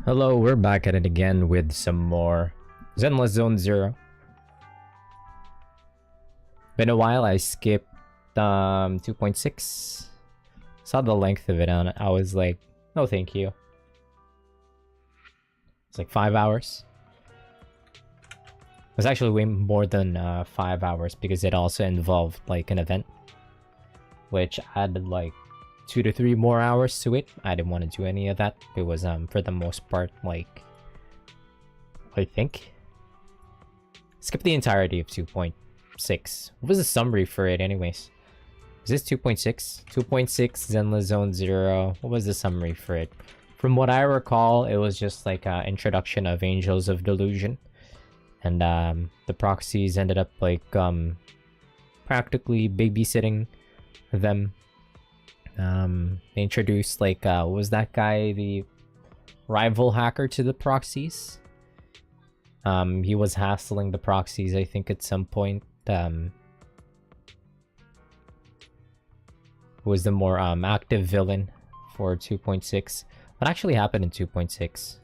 Hello, we're back at it again with some more Zenless Zone Zero. Been a while. I skipped 2.6. Saw the length of it and I was like, no thank you. It's like 5 hours. It was actually way more than 5 hours because it also involved like an event, which added like 2 to 3 more hours to it. I didn't want to do any of that. It was for the most part like, I think skip the entirety of 2.6. What was the summary for it anyways? Is this 2.6? 2.6 Zenless Zone Zero. What was the summary for it? From what I recall, it was just like an introduction of Angels of Delusion, and the proxies ended up like practically babysitting them. They introduced like what was that guy, the rival hacker to the proxies? He was hassling the proxies, I think, at some point. Who was the more active villain for 2.6? What actually happened in 2.6? Is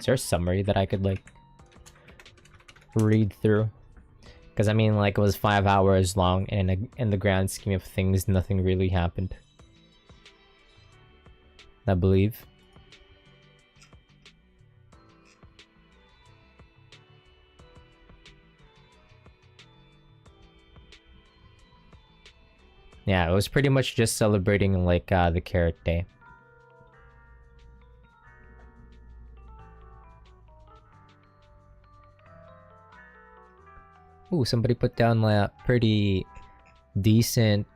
there a summary that I could like read through? Because I mean, like, it was 5 hours long, and in the grand scheme of things, nothing really happened, I believe. Yeah, it was pretty much just celebrating like the Carrot Day. Ooh, somebody put down like a pretty decent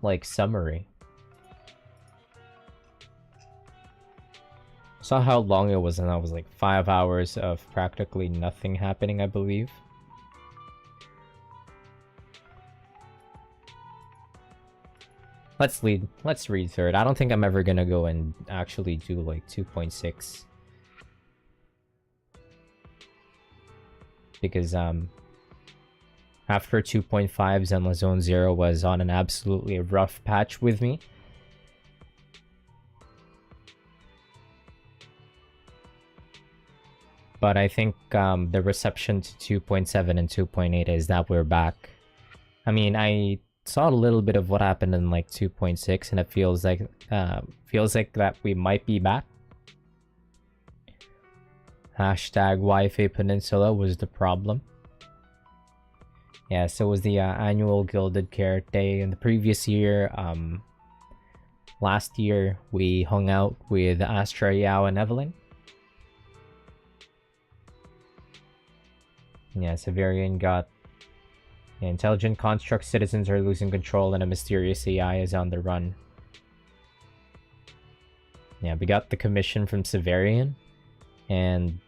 like summary. Saw how long it was, and that was like 5 hours of practically nothing happening, I believe. Let's read through it. I don't think I'm ever gonna go and actually do like 2.6. Because after 2.5, Zenless Zone Zero was on an absolutely rough patch with me. But I think the reception to 2.7 and 2.8 is that we're back. I mean, I saw a little bit of what happened in like 2.6, and it feels like that we might be back. Hashtag Wi-Fi Peninsula was the problem. Yeah, so it was the annual Gilded Carrot Day in the previous year. Last year we hung out with Astra, Yao, and Evelyn. Yeah, Severian got intelligent construct citizens are losing control and a mysterious AI is on the run. Yeah, we got the commission from Severian, and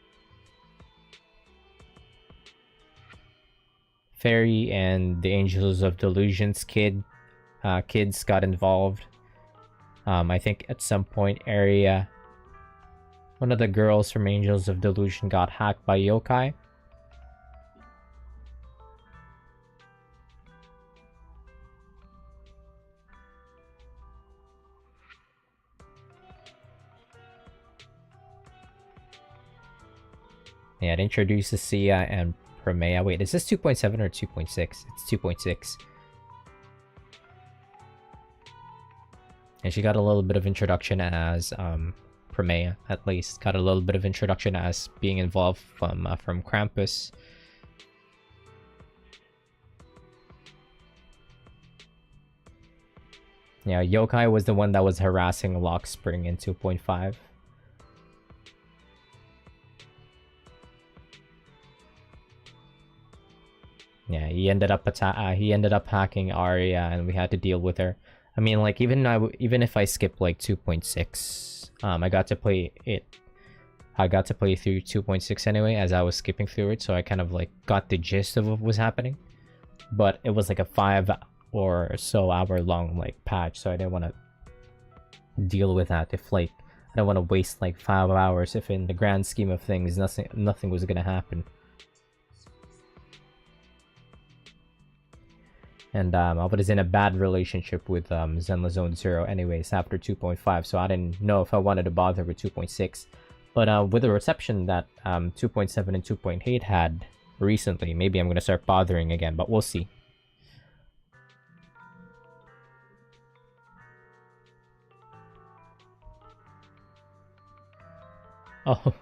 Fairy and the Angels of Delusions kids got involved. I think at some point Area, one of the girls from Angels of Delusion, got hacked by yokai. Yeah, it introduces Sia and Promea. Wait, is this 2.7 or 2.6? It's 2.6. And she got a little bit of introduction as Promea, at least. Got a little bit of introduction as being involved from Krampus. Yeah, Yokai was the one that was harassing Lockspring in 2.5. Yeah, he ended up hacking Arya, and we had to deal with her. I mean, like, even if I skipped like 2.6, I got to play through 2.6 anyway as I was skipping through it, so I kind of like got the gist of what was happening. But it was like a 5 or so hour long like patch, so I didn't want to deal with that. If like I don't want to waste like 5 hours if in the grand scheme of things nothing was gonna happen. And I was in a bad relationship with Zenless Zone Zero anyways after 2.5, so I didn't know if I wanted to bother with 2.6. But with the reception that 2.7 and 2.8 had recently, maybe I'm gonna start bothering again, but we'll see. Oh.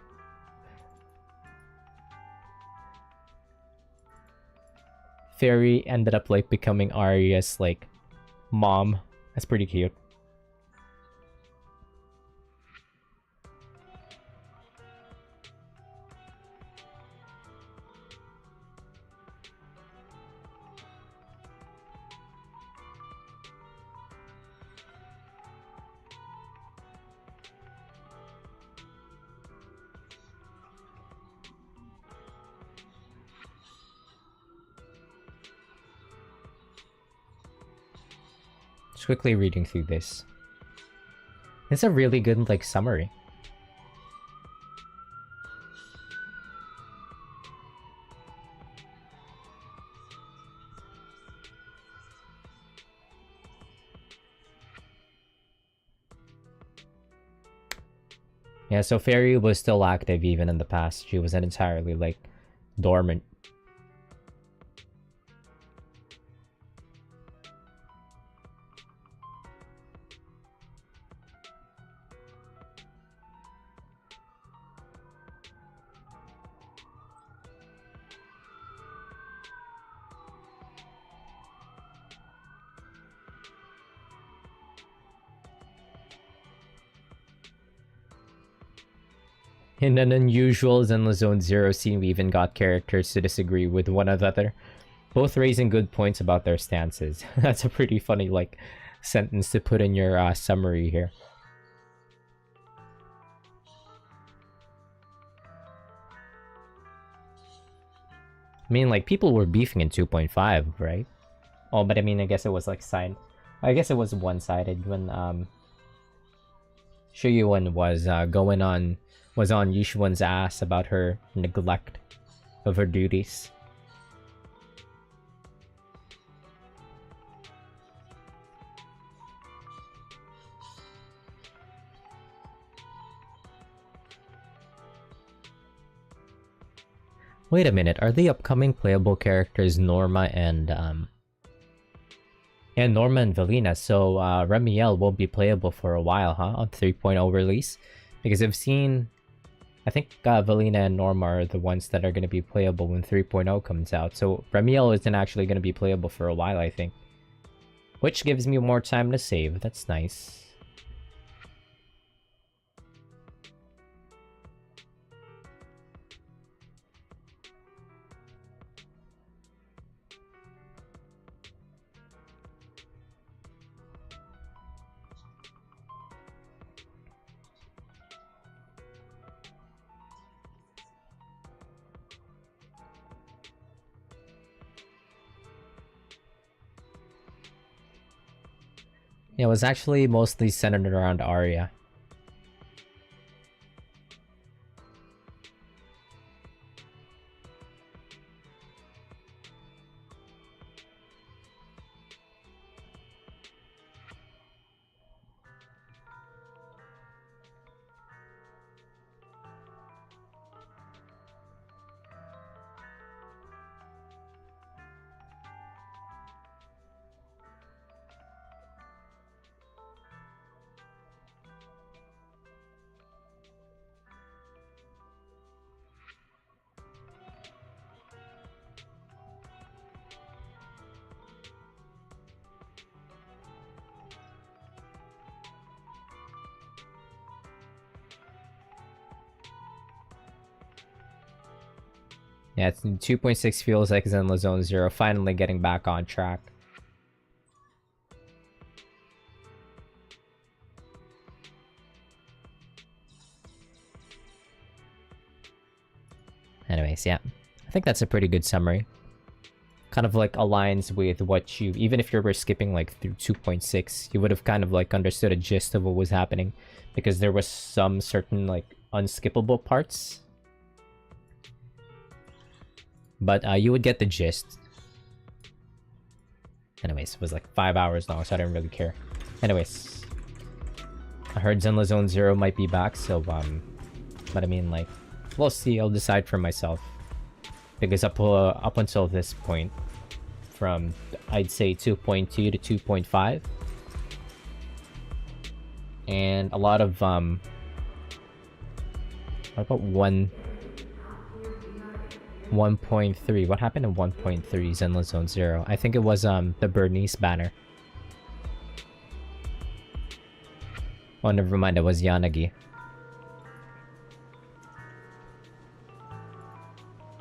Fairy ended up like becoming Arya's like mom. That's pretty cute. Just quickly reading through this. It's a really good like summary. Yeah, so Fairy was still active even in the past. She wasn't entirely like dormant. In an unusual Zenless Zone Zero scene, we even got characters to disagree with one another, both raising good points about their stances. That's a pretty funny like sentence to put in your summary here. I mean, like, people were beefing in 2.5, right? Oh, but I mean, I guess it was like I guess it was one-sided when Shuyuan was was on Yishuan's ass about her neglect of her duties. Wait a minute, are the upcoming playable characters Norma and Velina? So Remiel won't be playable for a while, huh? On 3.0 release? Because I've seen, I think Velina and Norma are the ones that are going to be playable when 3.0 comes out. So Remiel isn't actually going to be playable for a while, I think. Which gives me more time to save. That's nice. Yeah, it was actually mostly centered around Arya. Yeah, 2.6 feels like Zenless Zone Zero finally getting back on track. Anyways, yeah. I think that's a pretty good summary. Kind of like aligns with what you, even if you were skipping like through 2.6, you would have kind of like understood a gist of what was happening. Because there was some certain like unskippable parts. But you would get the gist. Anyways, it was like 5 hours long, so I didn't really care. Anyways, I heard Zenless Zone Zero might be back, so but I mean, like, we'll see. I'll decide for myself, because up until this point, from I'd say 2.2 to 2.5, and a lot of what about 1.3? What happened in 1.3 Zenless Zone Zero? I think it was the Bernice banner. Oh, never mind, it was Yanagi.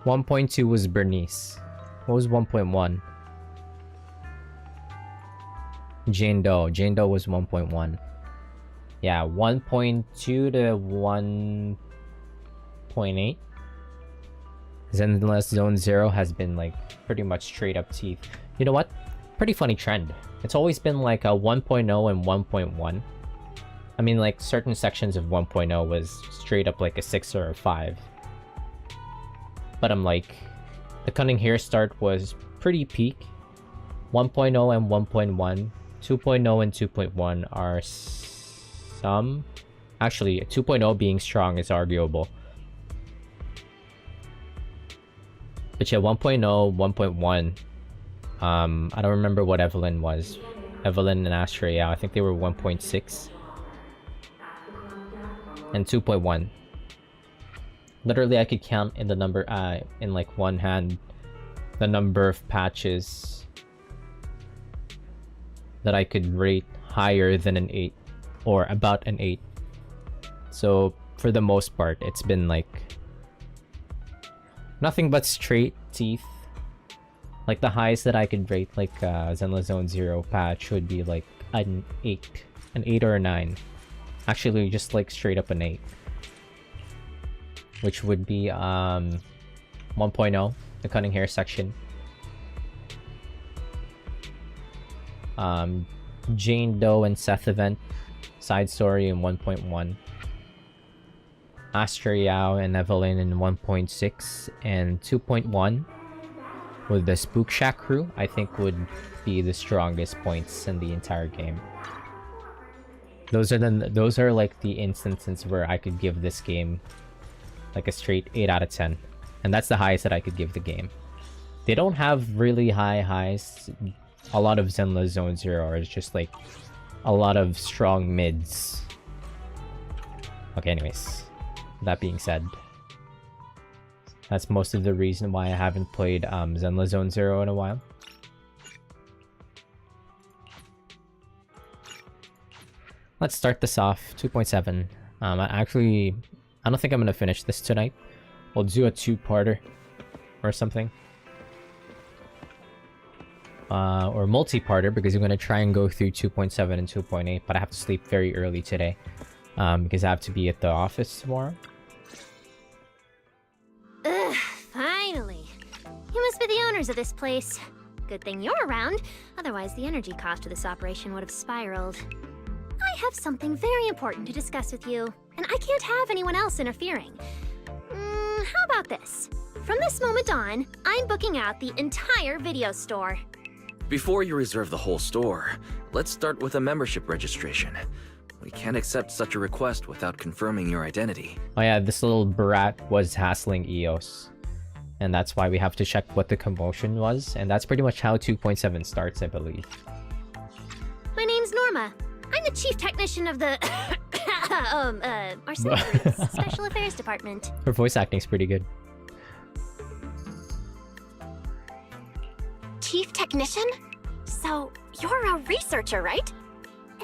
1.2 was Bernice. What was 1.1? Jane Doe. Jane Doe was 1.1. Yeah, 1.2 to 1.8. Zenless Zone Zero has been like pretty much straight up teeth. You know what? Pretty funny trend. It's always been like a 1.0 and 1.1. I mean, like, certain sections of 1.0 was straight up like a 6 or a 5. But I'm like, the Cunning Hair start was pretty peak. 1.0 and 1.1. 2.0 and 2.1 are some... Actually, 2.0 being strong is arguable. But yeah, 1.0, 1.1. I don't remember what Evelyn was. Evelyn and Astra, yeah, I think they were 1.6. And 2.1. Literally, I could count in the number, in like one hand, the number of patches that I could rate higher than an 8, or about an 8. So for the most part, it's been like nothing but straight teeth. Like the highest that I could rate, like Zenless Zone Zero patch would be like an 8, an 8 or a 9. Actually, just like straight up an 8. Which would be 1.0, the Cunning Hair section. Jane Doe and Seth event, side story in 1.1. Astra Yao and Evelyn in 1.6, and 2.1 with the Spook Shack crew, I think would be the strongest points in the entire game. Those are like the instances where I could give this game like a straight 8 out of 10. And that's the highest that I could give the game. They don't have really high highs. A lot of Zenless Zone Zero is just like a lot of strong mids. Okay, anyways. That being said, that's most of the reason why I haven't played Zenless Zone Zero in a while. Let's start this off. 2.7. I don't think I'm gonna finish this tonight. We'll do a 2-parter or something, or multi-parter, because I'm gonna try and go through 2.7 and 2.8. But I have to sleep very early today, because I have to be at the office tomorrow. Ugh, finally. You must be the owners of this place. Good thing you're around, otherwise the energy cost of this operation would have spiraled. I have something very important to discuss with you, and I can't have anyone else interfering. How about this? From this moment on, I'm booking out the entire video store. Before you reserve the whole store, let's start with a membership registration. We can't accept such a request without confirming your identity. Oh yeah, this little brat was hassling EOS. And that's why we have to check what the commotion was. And that's pretty much how 2.7 starts, I believe. My name's Norma. I'm the chief technician of the... our center's Special Affairs Department. Her voice acting's pretty good. Chief technician? So, you're a researcher, right?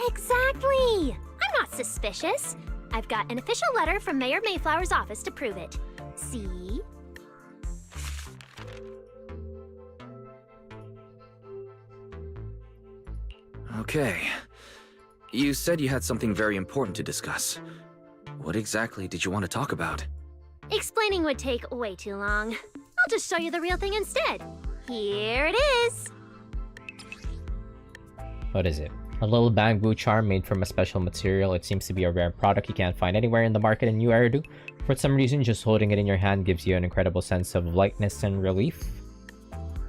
Exactly! I'm not suspicious. I've got an official letter from Mayor Mayflower's office to prove it. See? Okay. You said you had something very important to discuss. What exactly did you want to talk about? Explaining would take way too long. I'll just show you the real thing instead. Here it is! What is it? A little bamboo charm made from a special material. It seems to be a rare product you can't find anywhere in the market in New Eridu. For some reason, just holding it in your hand gives you an incredible sense of lightness and relief.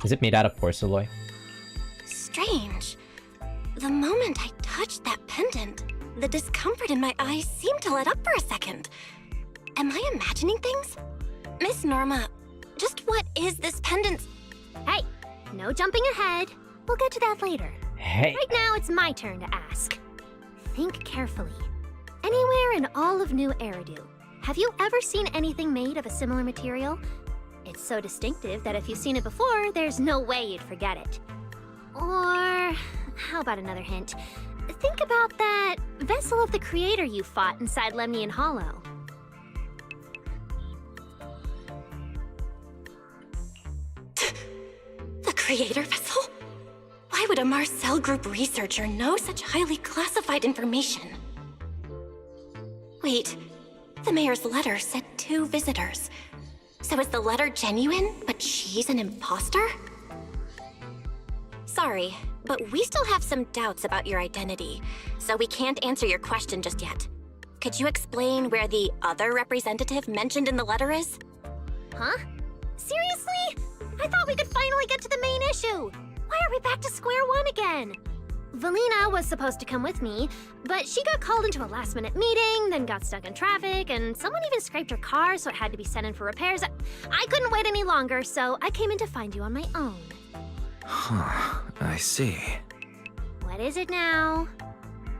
Is it made out of porcelain? Strange. the discomfort in my eyes seemed to let up for a second. Am I imagining things? Miss Norma, just what is this pendant? Hey, no jumping ahead. We'll get to that later. Hey. Right now, it's my turn to ask. Think carefully. Anywhere in all of New Eridu, have you ever seen anything made of a similar material? It's so distinctive that if you've seen it before, there's no way you'd forget it. Or, how about another hint? Think about that vessel of the Creator you fought inside Lemnian Hollow. The Creator vessel? Why would a Marcel Group researcher know such highly classified information? Wait, the mayor's letter said 2 visitors. So is the letter genuine, but she's an imposter? Sorry, but we still have some doubts about your identity, so we can't answer your question just yet. Could you explain where the other representative mentioned in the letter is? Huh? Seriously? I thought we could finally get to the main issue. Why are we back to square one again? Valina was supposed to come with me, but she got called into a last-minute meeting, then got stuck in traffic, and someone even scraped her car, so it had to be sent in for repairs. I couldn't wait any longer, so I came in to find you on my own. Huh, I see. What is it now?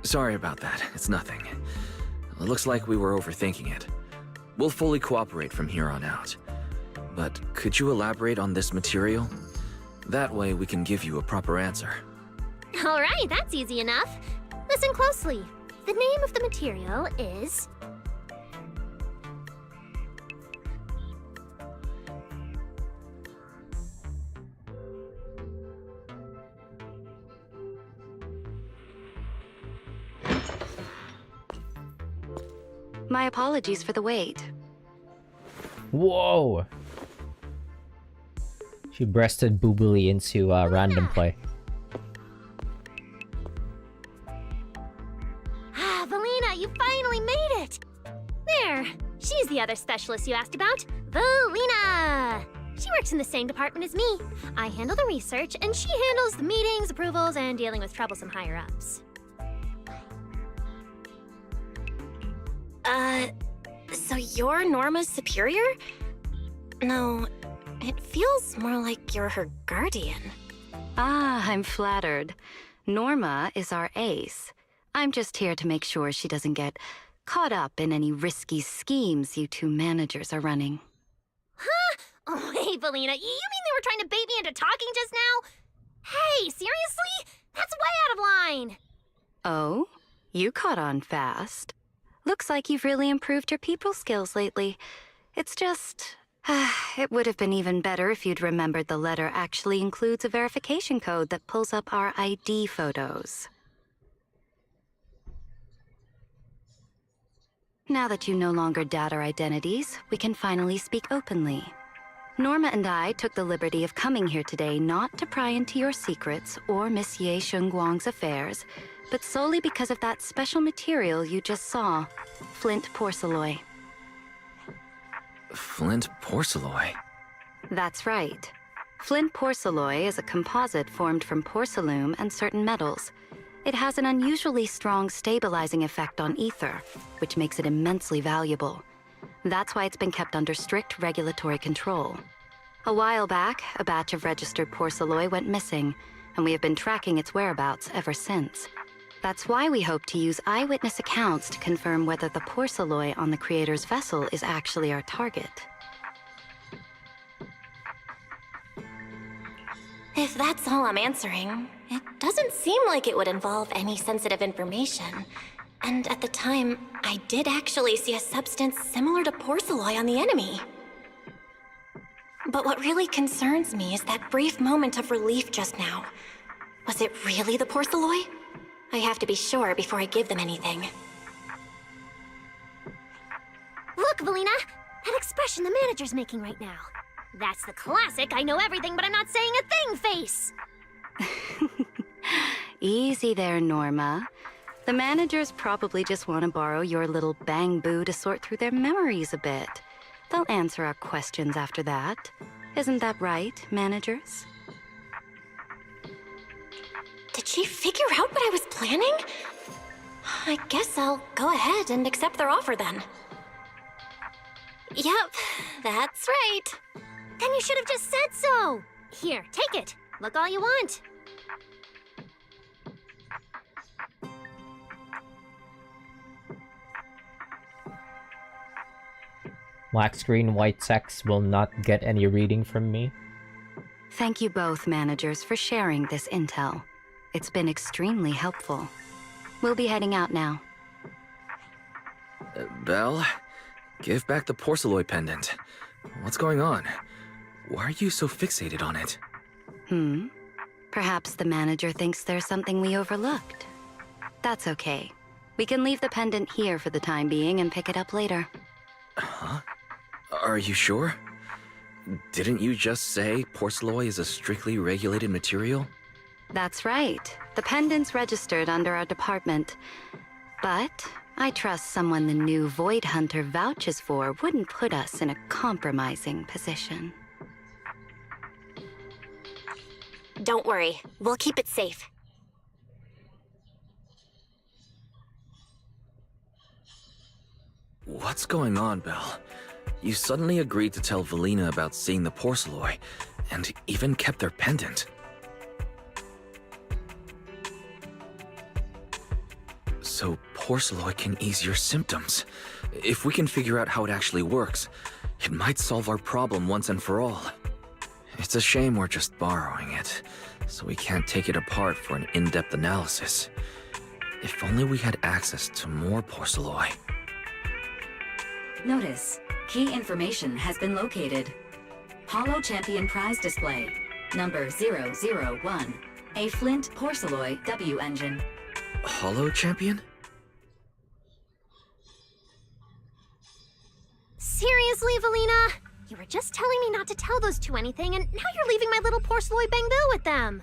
Sorry about that, it's nothing. It looks like we were overthinking it. We'll fully cooperate from here on out. But could you elaborate on this material? That way we can give you a proper answer. All right, that's easy enough. Listen closely. The name of the material is... My apologies for the wait. Whoa! She breasted boobily into random play. Ah, Valina, you finally made it! There, she's the other specialist you asked about, Valina! She works in the same department as me. I handle the research, and she handles the meetings, approvals, and dealing with troublesome higher-ups. So you're Norma's superior? No, it feels more like you're her guardian. Ah, I'm flattered. Norma is our ace. I'm just here to make sure she doesn't get caught up in any risky schemes you 2 managers are running. Huh? Oh, hey, Valina, you mean they were trying to bait me into talking just now? Hey, seriously? That's way out of line! Oh? You caught on fast. Looks like you've really improved your people skills lately. It's just... it would have been even better if you'd remembered the letter actually includes a verification code that pulls up our ID photos. Now that you no longer doubt our identities, we can finally speak openly. Norma and I took the liberty of coming here today not to pry into your secrets or Miss Ye Shengguang's affairs, but solely because of that special material you just saw, flint porcelain. Flint porcelain? That's right. Flint porcelain is a composite formed from porcelain and certain metals. It has an unusually strong stabilizing effect on ether, which makes it immensely valuable. That's why it's been kept under strict regulatory control. A while back, a batch of registered porcelain went missing, and we have been tracking its whereabouts ever since. That's why we hope to use eyewitness accounts to confirm whether the porcelain on the Creator's vessel is actually our target. If that's all I'm answering, it doesn't seem like it would involve any sensitive information. And at the time, I did actually see a substance similar to porcelain on the enemy. But what really concerns me is that brief moment of relief just now. Was it really the porcelain? I have to be sure before I give them anything. Look, Valina! That expression the manager's making right now. That's the classic I know everything but I'm not saying a thing face! Easy there, Norma. The managers probably just want to borrow your little bang boo to sort through their memories a bit. They'll answer our questions after that. Isn't that right, managers? Did she figure out what I was planning? I guess I'll go ahead and accept their offer then. Yep, that's right. Then you should have just said so! Here, take it. Look all you want. Black screen, white text will not get any reading from me. Thank you both, managers, for sharing this intel. It's been extremely helpful. We'll be heading out now. Belle, give back the porcelain pendant. What's going on? Why are you so fixated on it? Perhaps the manager thinks there's something we overlooked. That's okay. We can leave the pendant here for the time being and pick it up later. Huh? Are you sure? Didn't you just say porcelain is a strictly regulated material? That's right. The pendant's registered under our department. But I trust someone the new Void Hunter vouches for wouldn't put us in a compromising position. Don't worry, we'll keep it safe. What's going on, Belle? You suddenly agreed to tell Valina about seeing the porcelain, and even kept their pendant. So porcelain can ease your symptoms. If we can figure out how it actually works, it might solve our problem once and for all. It's a shame we're just borrowing it, so we can't take it apart for an in-depth analysis. If only we had access to more porcelain. Notice, key information has been located. Holo Champion Prize Display, number 001, a Flint Porceloy W engine. Holo Champion? Seriously, Valina? You were just telling me not to tell those two anything, and now you're leaving my little porcelain bangbill with them.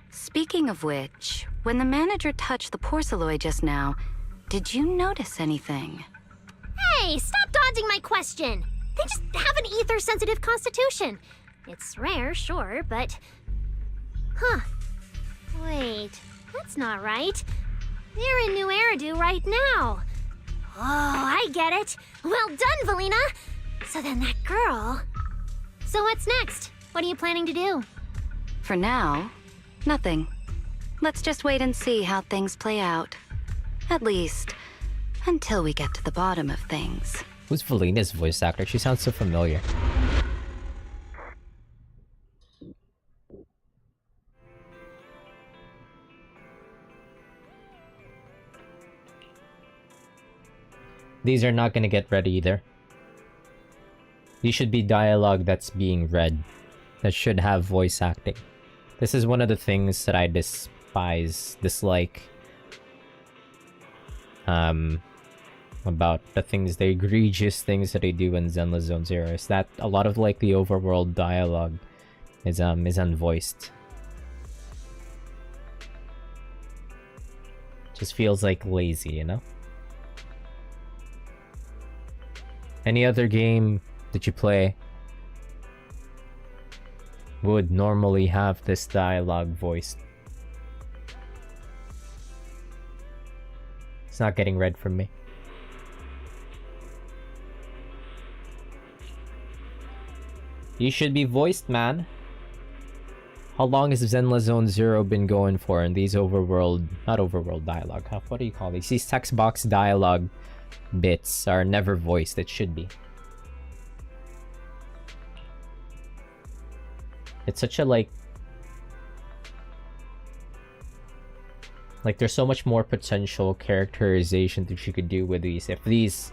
Speaking of which, when the manager touched the porcelain just now, did you notice anything? Hey, stop dodging my question! They just have an ether-sensitive constitution. It's rare, sure, but... Huh. Wait, that's not right. They're in New Eridu right now. Oh, I get it. Well done, Valina! So then that girl... So what's next? What are you planning to do? For now, nothing. Let's just wait and see how things play out. At least, until we get to the bottom of things. Who's Valina's voice actor? She sounds so familiar. These are not gonna get read either. These should be dialogue that's being read. That should have voice acting. This is one of the things that I dislike. About the egregious things that they do in Zenless Zone Zero is that a lot of like the overworld dialogue is unvoiced. Just feels like lazy, you know? Any other game that you play would normally have this dialogue voiced. It's not getting read from me. You should be voiced, man. How long has Zenless Zone Zero been going for in these not overworld dialogue. What do you call these? These text box dialogue bits are never voiced. It should be. It's such a like there's so much more potential characterization that you could do with these if these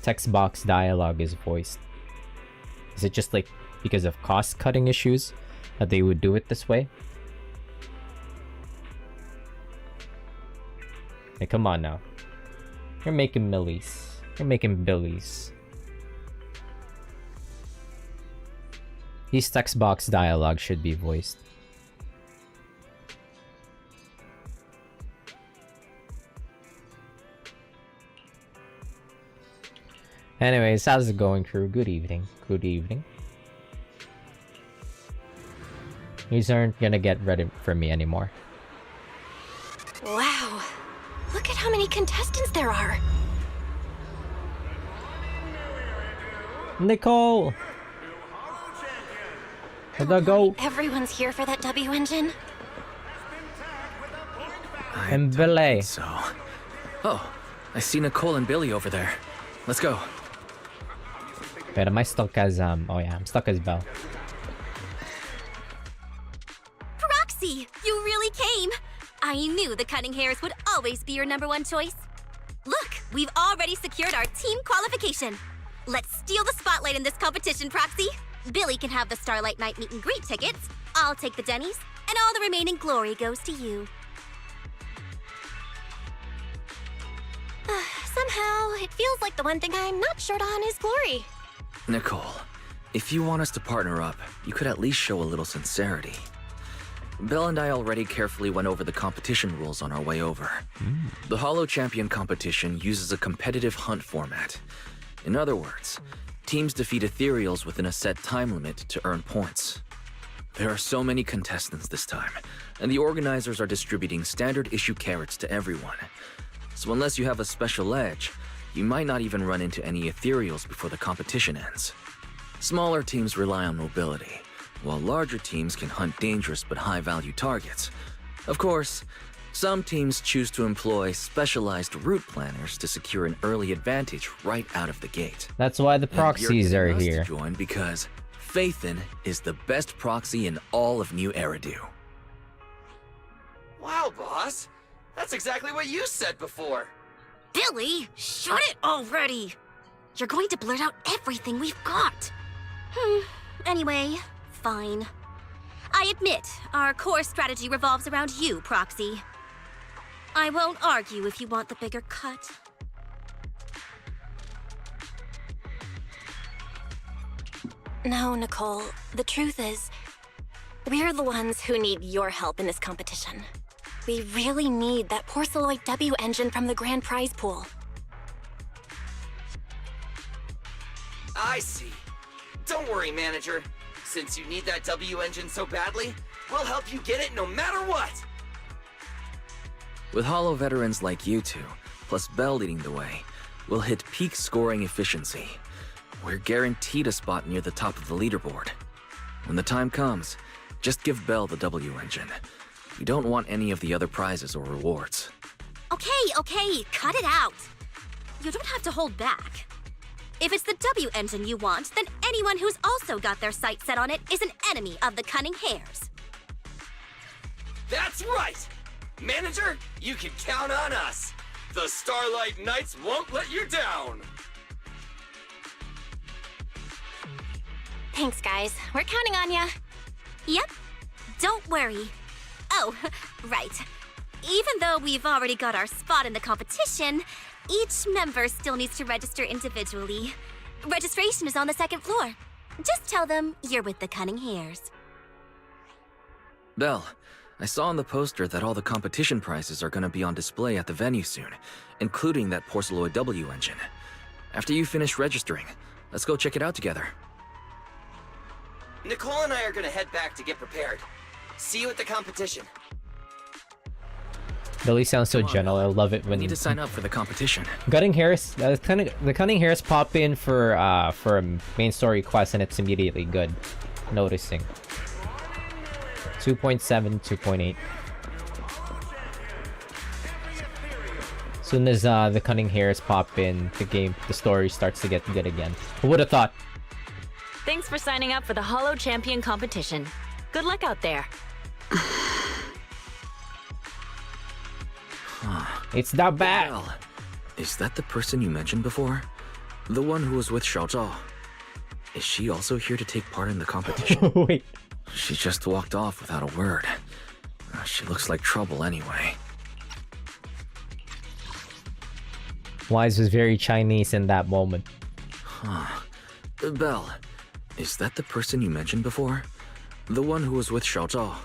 text box dialogue is voiced. Is it just like because of cost cutting issues that they would do it this way? Hey, come on now. You're making millies. You're making billies. These text box dialogue should be voiced. Anyways, how's it going, crew? Good evening. Good evening. These aren't gonna get ready for me anymore. Wow, look at how many contestants there are. Nicole! Where'd go? Everyone's here for that W engine. And Billy. So... Oh, I see Nicole and Billy over there. Let's go. Wait, am I stuck as, oh yeah, I'm stuck as Belle. Proxy, you really came! I knew the Cunning Hairs would always be your #1 choice. Look, we've already secured our team qualification. Let's steal the spotlight in this competition, Proxy. Billy can have the Starlight Night meet and greet tickets. I'll take the Denny's, and all the remaining glory goes to you. Somehow, it feels like the one thing I'm not short on is glory. Nicole, if you want us to partner up, you could at least show a little sincerity. Belle and I already carefully went over the competition rules on our way over. The Hollow Champion competition uses a competitive hunt format. In other words, teams defeat ethereals within a set time limit to earn points. There are so many contestants this time, and the organizers are distributing standard issue carrots to everyone. So unless you have a special edge, you might not even run into any ethereals before the competition ends. Smaller teams rely on mobility, while larger teams can hunt dangerous but high-value targets. Of course, some teams choose to employ specialized route planners to secure an early advantage right out of the gate. That's why the proxies are And you're here. to join because Phaethon is the best proxy in all of New Eridu. Wow, boss. That's exactly what you said before. Billy, shut it already! You're going to blurt out everything we've got. Anyway, fine. I admit, our core strategy revolves around you, Proxy. I won't argue if you want the bigger cut. No, Nicole. The truth is, we're the ones who need your help in this competition. We really need that Porceloid W engine from the grand prize pool. I see. Don't worry, manager. Since you need that W engine so badly, we'll help you get it no matter what. With Hollow veterans like you two, plus Belle leading the way, we'll hit peak scoring efficiency. We're guaranteed a spot near the top of the leaderboard. When the time comes, just give Belle the W engine. We don't want any of the other prizes or rewards. Okay, cut it out. You don't have to hold back. If it's the W engine you want, then anyone who's also got their sights set on it is an enemy of the Cunning Hairs. That's right! Manager, you can count on us. The Starlight Knights won't let you down. Thanks, guys. We're counting on ya. Yep, don't worry. Oh, right. Even though we've already got our spot in the competition, each member still needs to register individually. Registration is on the 2nd floor. Just tell them you're with the Cunning Hairs. Belle, I saw on the poster that all the competition prizes are going to be on display at the venue soon, including that Porceloid W engine. After you finish registering, let's go check it out together. Nicole and I are gonna head back to get prepared. See you at the competition. Billy sounds so gentle. I love it We when need to sign up for the competition. Cunning Hairs, the Cunning Hairs pop in for a main story quest, and it's immediately good. Noticing 2.7, 2.8. Soon as the Cunning Hairs pop in, the story starts to get good again. Who would have thought? Thanks for signing up for the Hollow Champion competition. Good luck out there. It's not bad. Belle, is that the person you mentioned before? The one who was with Xiao Zhao? Is she also here to take part in the competition? Wait. She just walked off without a word. She looks like trouble anyway. Wise was very Chinese in that moment. Belle, is that the person you mentioned before? The one who was with Xiao Zhao?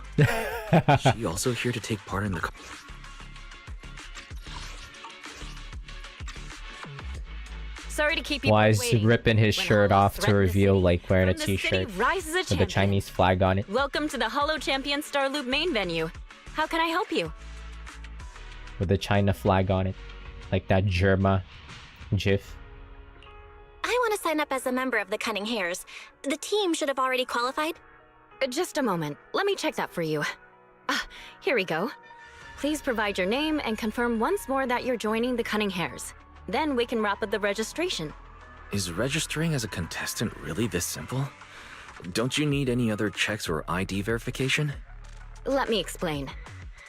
Is she also here to take part in the Sorry to keep you Wise waiting. ripping his When shirt Hollow off to threatened the reveal city, like wearing a from the city t-shirt rises a with the champion. Chinese flag on it. Welcome to the Hollow Champion Star Loop main venue. How can I help you? with the China flag on it, like that Germa GIF. I want to sign up as a member of the Cunning Hares. The team should have already qualified. Just a moment. Let me check that for you. Here we go. Please provide your name and confirm once more that you're joining the Cunning Hares. Then we can wrap up the registration. Is registering as a contestant really this simple? Don't you need any other checks or ID verification? Let me explain.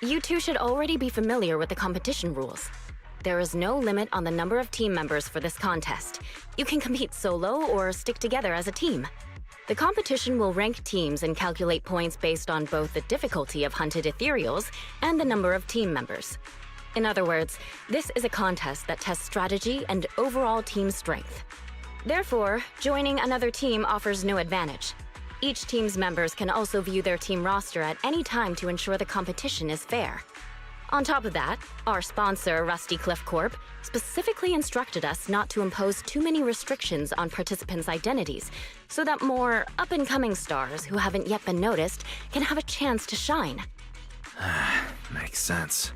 You two should already be familiar with the competition rules. There is no limit on the number of team members for this contest. You can compete solo or stick together as a team. The competition will rank teams and calculate points based on both the difficulty of hunted ethereals and the number of team members. In other words, this is a contest that tests strategy and overall team strength. Therefore, joining another team offers no advantage. Each team's members can also view their team roster at any time to ensure the competition is fair. On top of that, our sponsor, Rusty Cliff Corp, specifically instructed us not to impose too many restrictions on participants' identities, so that more up-and-coming stars who haven't yet been noticed can have a chance to shine. Makes sense.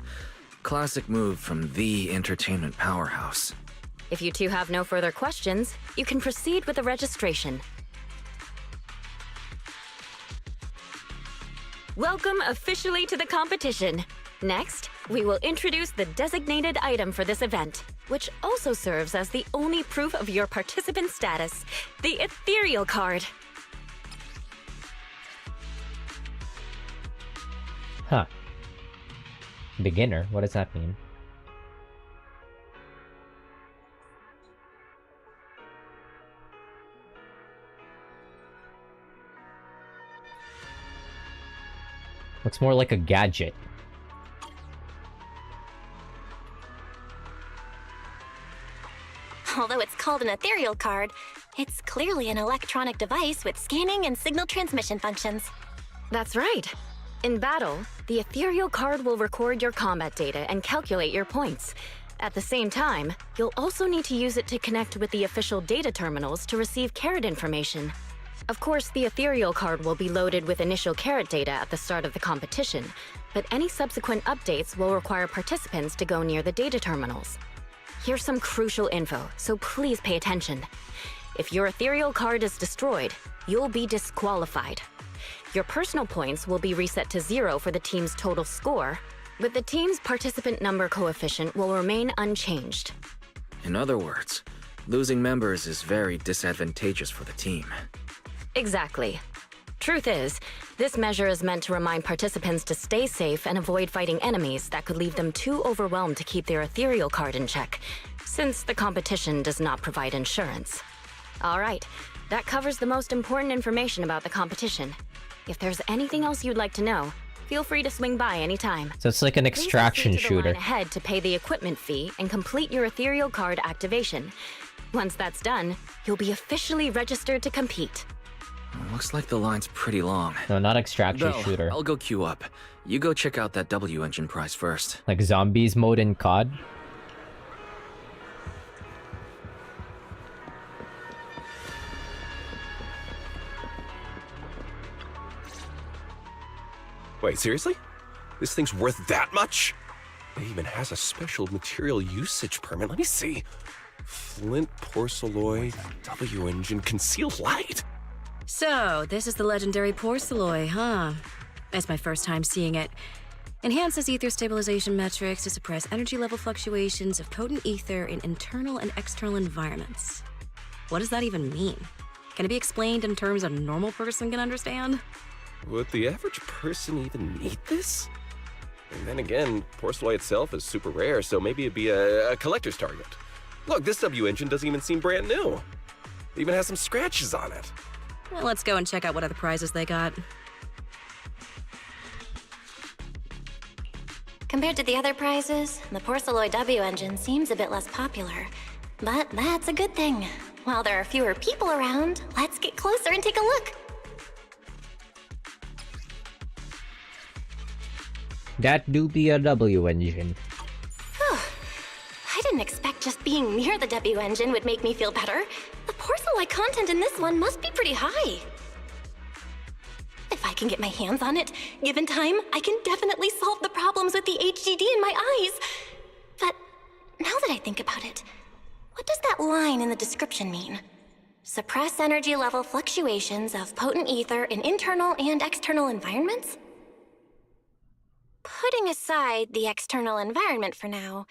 Classic move from the entertainment powerhouse. If you two have no further questions, you can proceed with the registration. Welcome officially to the competition. Next, we will introduce the designated item for this event, which also serves as the only proof of your participant status, the Ethereal Card. Huh. Beginner? What does that mean? Looks more like a gadget. Although it's called an ethereal card, it's clearly an electronic device with scanning and signal transmission functions. That's right. In battle, the Ethereal Card will record your combat data and calculate your points. At the same time, you'll also need to use it to connect with the official data terminals to receive carrot information. Of course, the Ethereal Card will be loaded with initial carrot data at the start of the competition, but any subsequent updates will require participants to go near the data terminals. Here's some crucial info, so please pay attention. If your Ethereal Card is destroyed, you'll be disqualified. Your personal points will be reset to 0 for the team's total score, but the team's participant number coefficient will remain unchanged. In other words, losing members is very disadvantageous for the team. Exactly. Truth is, this measure is meant to remind participants to stay safe and avoid fighting enemies that could leave them too overwhelmed to keep their Ethereal Card in check, since the competition does not provide insurance. All right, that covers the most important information about the competition. If there's anything else you'd like to know, feel free to swing by anytime. So it's like an extraction Please proceed to the shooter. line ahead to pay the equipment fee and complete your Ethereal Card activation. Once that's done, you'll be officially registered to compete. Looks like the line's pretty long. No, not extraction Belle, shooter. I'll go queue up. You go check out that W engine prize first. Like zombies mode in COD. Wait, seriously? This thing's worth that much? It even has a special material usage permit. Let me see. Flint porcelloy, W engine, concealed light. So, this is the legendary porcelloy, huh? It's my first time seeing it. Enhances ether stabilization metrics to suppress energy level fluctuations of potent ether in internal and external environments. What does that even mean? Can it be explained in terms a normal person can understand? Would the average person even need this? And then again, porcelloy itself is super rare, so maybe it'd be a collector's target. Look, this W engine doesn't even seem brand new. It even has some scratches on it. Well, let's go and check out what other prizes they got. Compared to the other prizes, the porcelloy W engine seems a bit less popular. But that's a good thing. While there are fewer people around, let's get closer and take a look. That do be a W engine. I didn't expect just being near the W engine would make me feel better. The porcelloy content in this one must be pretty high. If I can get my hands on it, given time, I can definitely solve the problems with the HDD in my eyes. Now that I think about it, what does that line in the description mean? Suppress energy level fluctuations of potent ether in internal and external environments? Putting aside the external environment for now,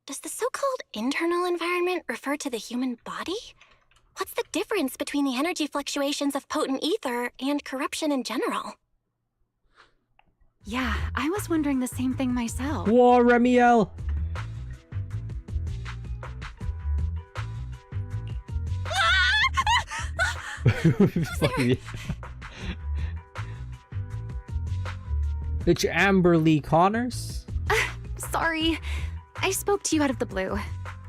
does the so-called internal environment refer to the human body? What's the difference between the energy fluctuations of potent ether and corruption in general? Yeah, I was wondering the same thing myself. Whoa, Remiel! It's Amberly Connors? Sorry, I spoke to you out of the blue.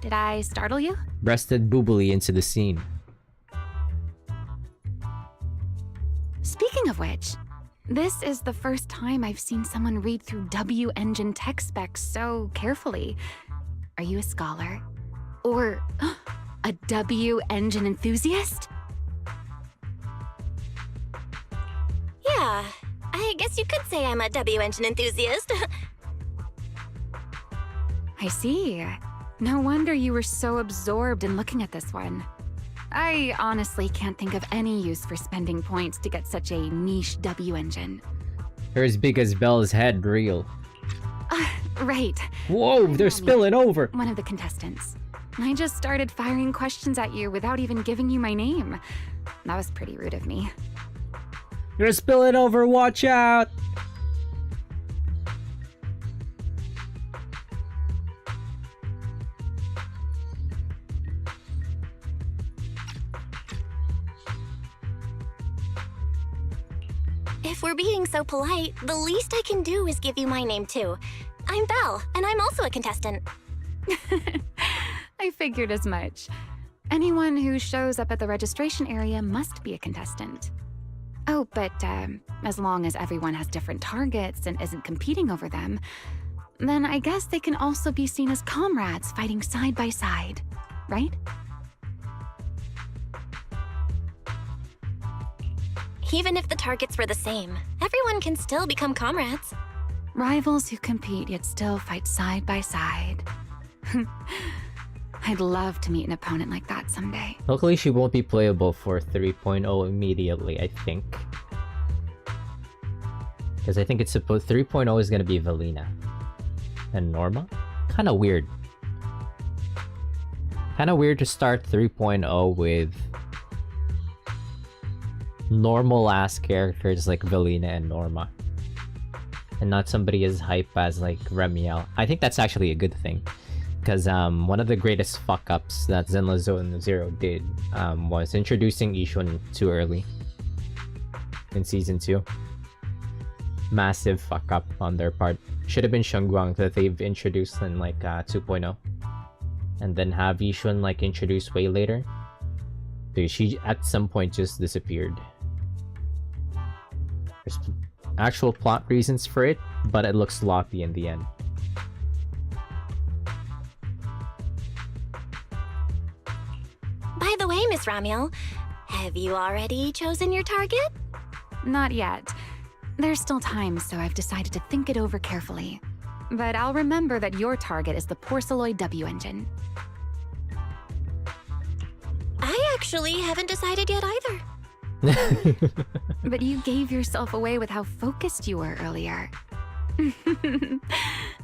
Did I startle you? Breasted boobily into the scene. Speaking of which, this is the first time I've seen someone read through W engine tech specs so carefully. Are you a scholar? Or a W engine enthusiast? Yeah, I guess you could say I'm a W engine enthusiast. I see. No wonder you were so absorbed in looking at this one. I honestly can't think of any use for spending points to get such a niche W engine. They're as big as Belle's head, real. Right. Whoa, they're spilling over. One of the contestants. I just started firing questions at you without even giving you my name. That was pretty rude of me. They're spilling over, watch out! If we're being so polite, the least I can do is give you my name too. I'm Belle, and I'm also a contestant. I figured as much. Anyone who shows up at the registration area must be a contestant. Oh, but as long as everyone has different targets and isn't competing over them, then I guess they can also be seen as comrades fighting side by side, right? Even if the targets were the same, everyone can still become comrades. Rivals who compete yet still fight side by side. I'd love to meet an opponent like that someday. Luckily, she won't be playable for 3.0 immediately, I think. Because I think it's supposed 3.0 is gonna be Valina. And Norma? Kinda weird. Kinda weird to start 3.0 with normal ass characters like Valina and Norma. And not somebody as hype as like Remiel. I think that's actually a good thing. Because one of the greatest fuck-ups that Zenless Zone Zero did was introducing Ishun too early in Season 2. Massive fuck-up on their part. Should have been Shunguang that they've introduced in like 2.0. And then have Ishun like introduced way later. Dude, she at some point just disappeared. There's actual plot reasons for it, but it looks sloppy in the end. By the way, Miss Ramiel, have you already chosen your target? Not yet. There's still time, so I've decided to think it over carefully. But I'll remember that your target is the Porceloid W engine. I actually haven't decided yet either. But you gave yourself away with how focused you were earlier.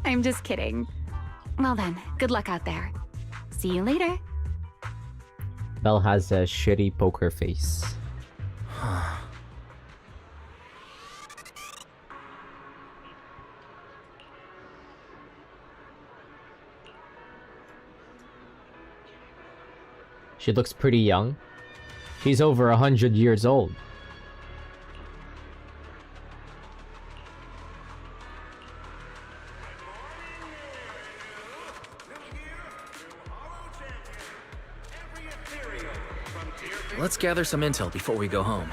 I'm just kidding. Well then, good luck out there. See you later. Belle has a shitty poker face. She looks pretty young. She's over 100 years old. Let's gather some intel before we go home.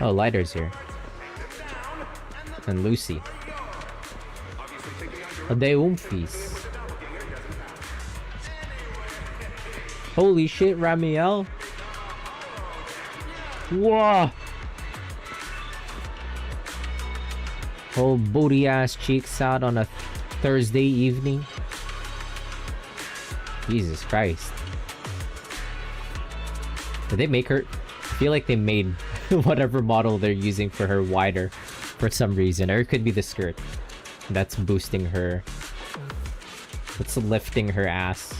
Oh, Lighter's here. And Lucy. A de Umphis. Holy shit, Ramiel. Whoa! Whole booty ass cheeks out on a Thursday evening. Jesus Christ. Did they make her? I feel like they made whatever model they're using for her wider for some reason. Or it could be the skirt. That's boosting her. It's lifting her ass.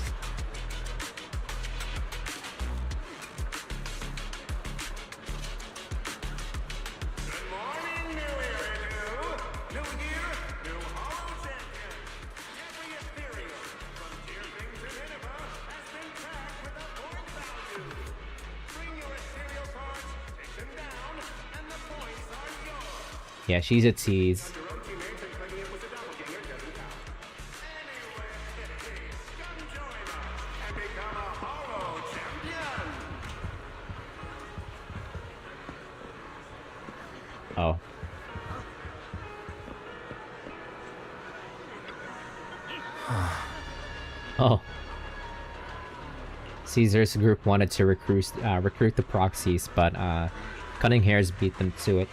Yeah, she's a tease. Oh. Oh. Caesar's group wanted to recruit the proxies, but Cunning Hairs beat them to it.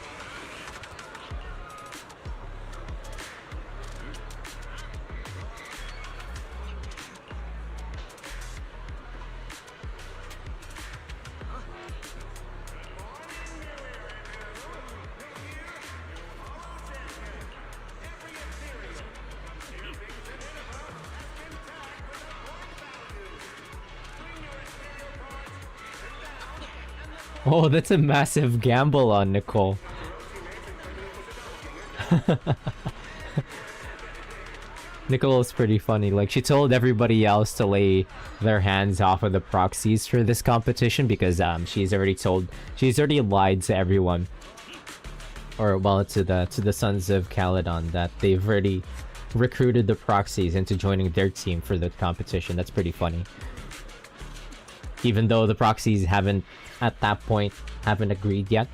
Oh, that's a massive gamble on Nicole. Nicole is pretty funny. Like, she told everybody else to lay their hands off of the proxies for this competition because she's already lied to everyone. Or well, to the Sons of Caledon that they've already recruited the proxies into joining their team for the competition. That's pretty funny. Even though the proxies haven't agreed yet.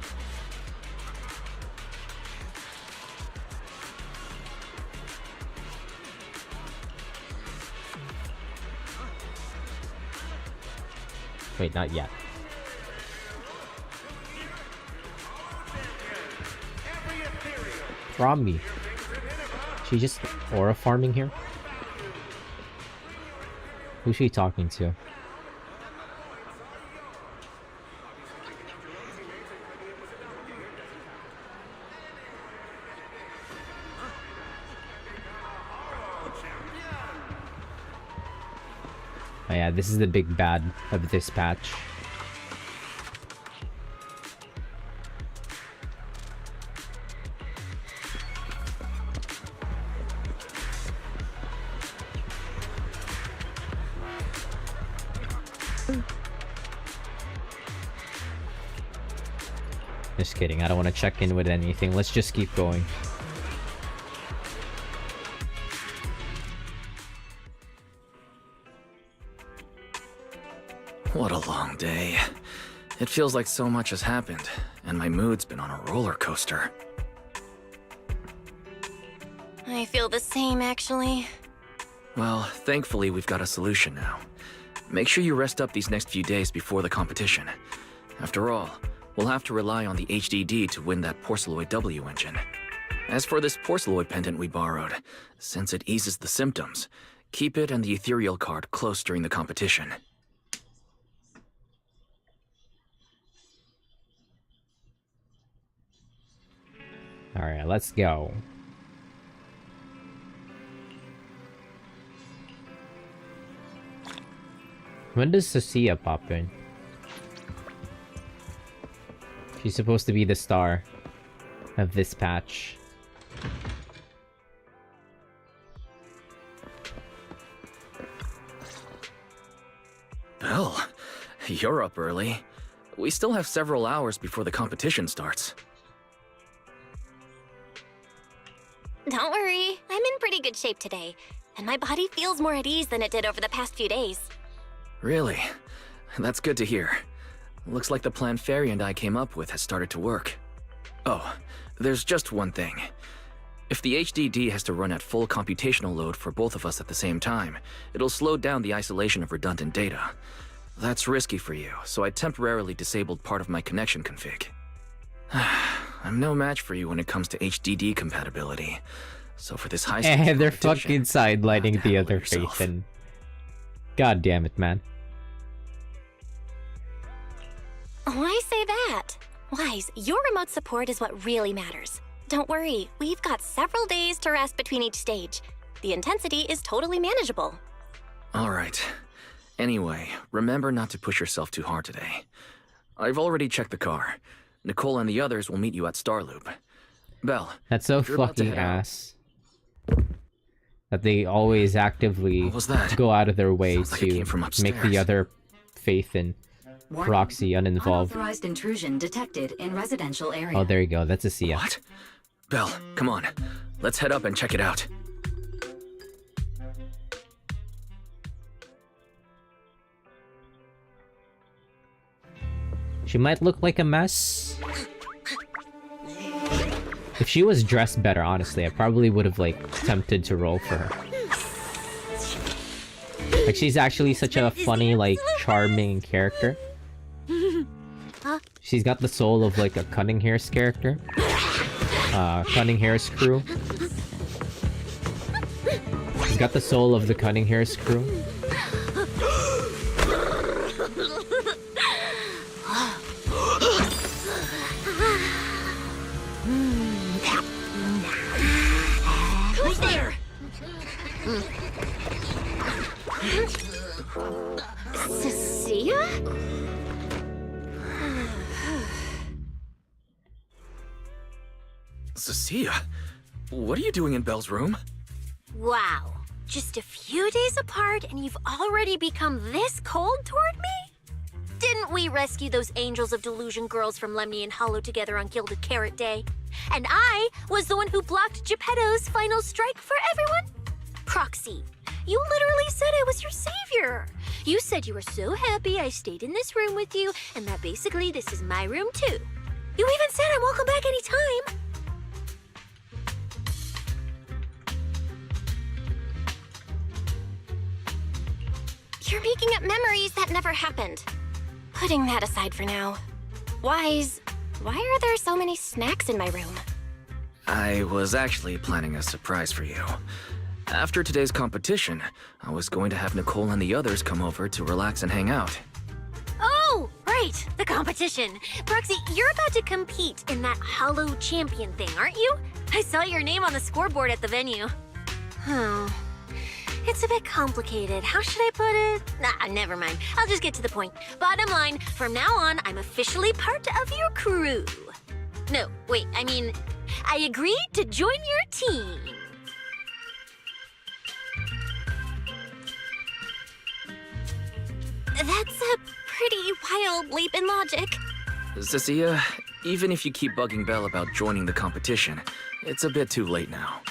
Wait, not yet. From me. She just aura farming here? Who's she talking to? Oh yeah, this is the big bad of this patch. Just kidding, I don't want to check in with anything. Let's just keep going. What a long day. It feels like so much has happened, and my mood's been on a roller coaster. I feel the same, actually. Well, thankfully we've got a solution now. Make sure you rest up these next few days before the competition. After all, we'll have to rely on the HDD to win that Porceloid W engine. As for this Porceloid pendant we borrowed, since it eases the symptoms, keep it and the ethereal card close during the competition. Alright, let's go. When does Sophia pop in? She's supposed to be the star of this patch. Bill, you're up early. We still have several hours before the competition starts. Don't worry, I'm in pretty good shape today, and my body feels more at ease than it did over the past few days. Really? That's good to hear. Looks like the plan Fairy and I came up with has started to work. Oh, there's just one thing. If the HDD has to run at full computational load for both of us at the same time, it'll slow down the isolation of redundant data. That's risky for you, so I temporarily disabled part of my connection config. I'm no match for you when it comes to HDD compatibility, So for this high And they're fucking sidelining the other faith, and god damn it, man. Why say that? Wise, your remote support is what really matters. Don't worry, we've got several days to rest between each stage. The intensity is totally manageable. All right. Anyway, remember not to push yourself too hard today. I've already checked the car. Nicole and the others will meet you at Starloop. Belle, That's so if you're about to fucking head out- ass. That they always actively What was that? go out of their way Sounds like it to came from make upstairs. the other faith and Warning. Proxy uninvolved. Unauthorized intrusion detected in residential area. Oh, there you go. That's a Sia. What? Belle, come on. Let's head up and check it out. She might look like a mess. If she was dressed better, honestly, I probably would have, like, tempted to roll for her. Like, she's actually such a funny, like, charming character. She's got the soul of, like, a Cunning Hair's character. Cunning Hair's crew. She's got the soul of the Cunning Hair's crew. Who's there? Cecilia? Cecilia, what are you doing in Belle's room? Wow. Just a few days apart and you've already become this cold toward me? Didn't we rescue those Angels of Delusion girls from Lemny and Hollow together on Gilded Carrot Day? And I was the one who blocked Geppetto's final strike for everyone? Proxy, you literally said I was your savior. You said you were so happy I stayed in this room with you, and that basically this is my room too. You even said I'm welcome back anytime. You're making up memories that never happened. Putting that aside for now. Wise, why are there so many snacks in my room? I was actually planning a surprise for you. After today's competition, I was going to have Nicole and the others come over to relax and hang out. Oh, right, the competition. Proxy, you're about to compete in that Hollow Champion thing, aren't you? I saw your name on the scoreboard at the venue. Oh, it's a bit complicated. How should I put it? Nah, never mind. I'll just get to the point. Bottom line, from now on, I'm officially part of your crew. No, wait, I mean, I agreed to join your team. That's a pretty wild leap in logic. Cecilia, even if you keep bugging Belle about joining the competition, it's a bit too late now.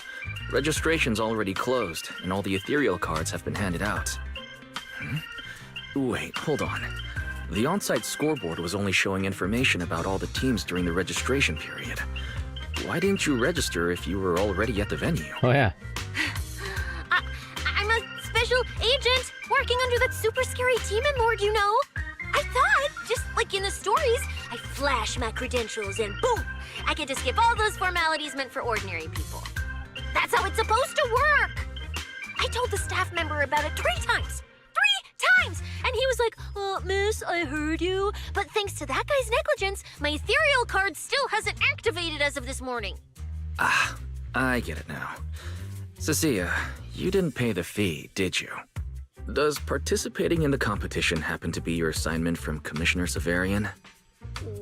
Registration's already closed, and all the ethereal cards have been handed out. Wait, hold on. The on-site scoreboard was only showing information about all the teams during the registration period. Why didn't you register if you were already at the venue? Oh, yeah. I'm a special agent working under that super scary demon lord, you know. I thought, just like in the stories, I flash my credentials and boom, I get to skip all those formalities meant for ordinary people. That's how it's supposed to work. I told the staff member about it 3 times. 3 times! And he was like, miss, I heard you. But thanks to that guy's negligence, my ethereal card still hasn't activated as of this morning. Ah, I get it now. Cecilia, you didn't pay the fee, did you? Does participating in the competition happen to be your assignment from Commissioner Severian?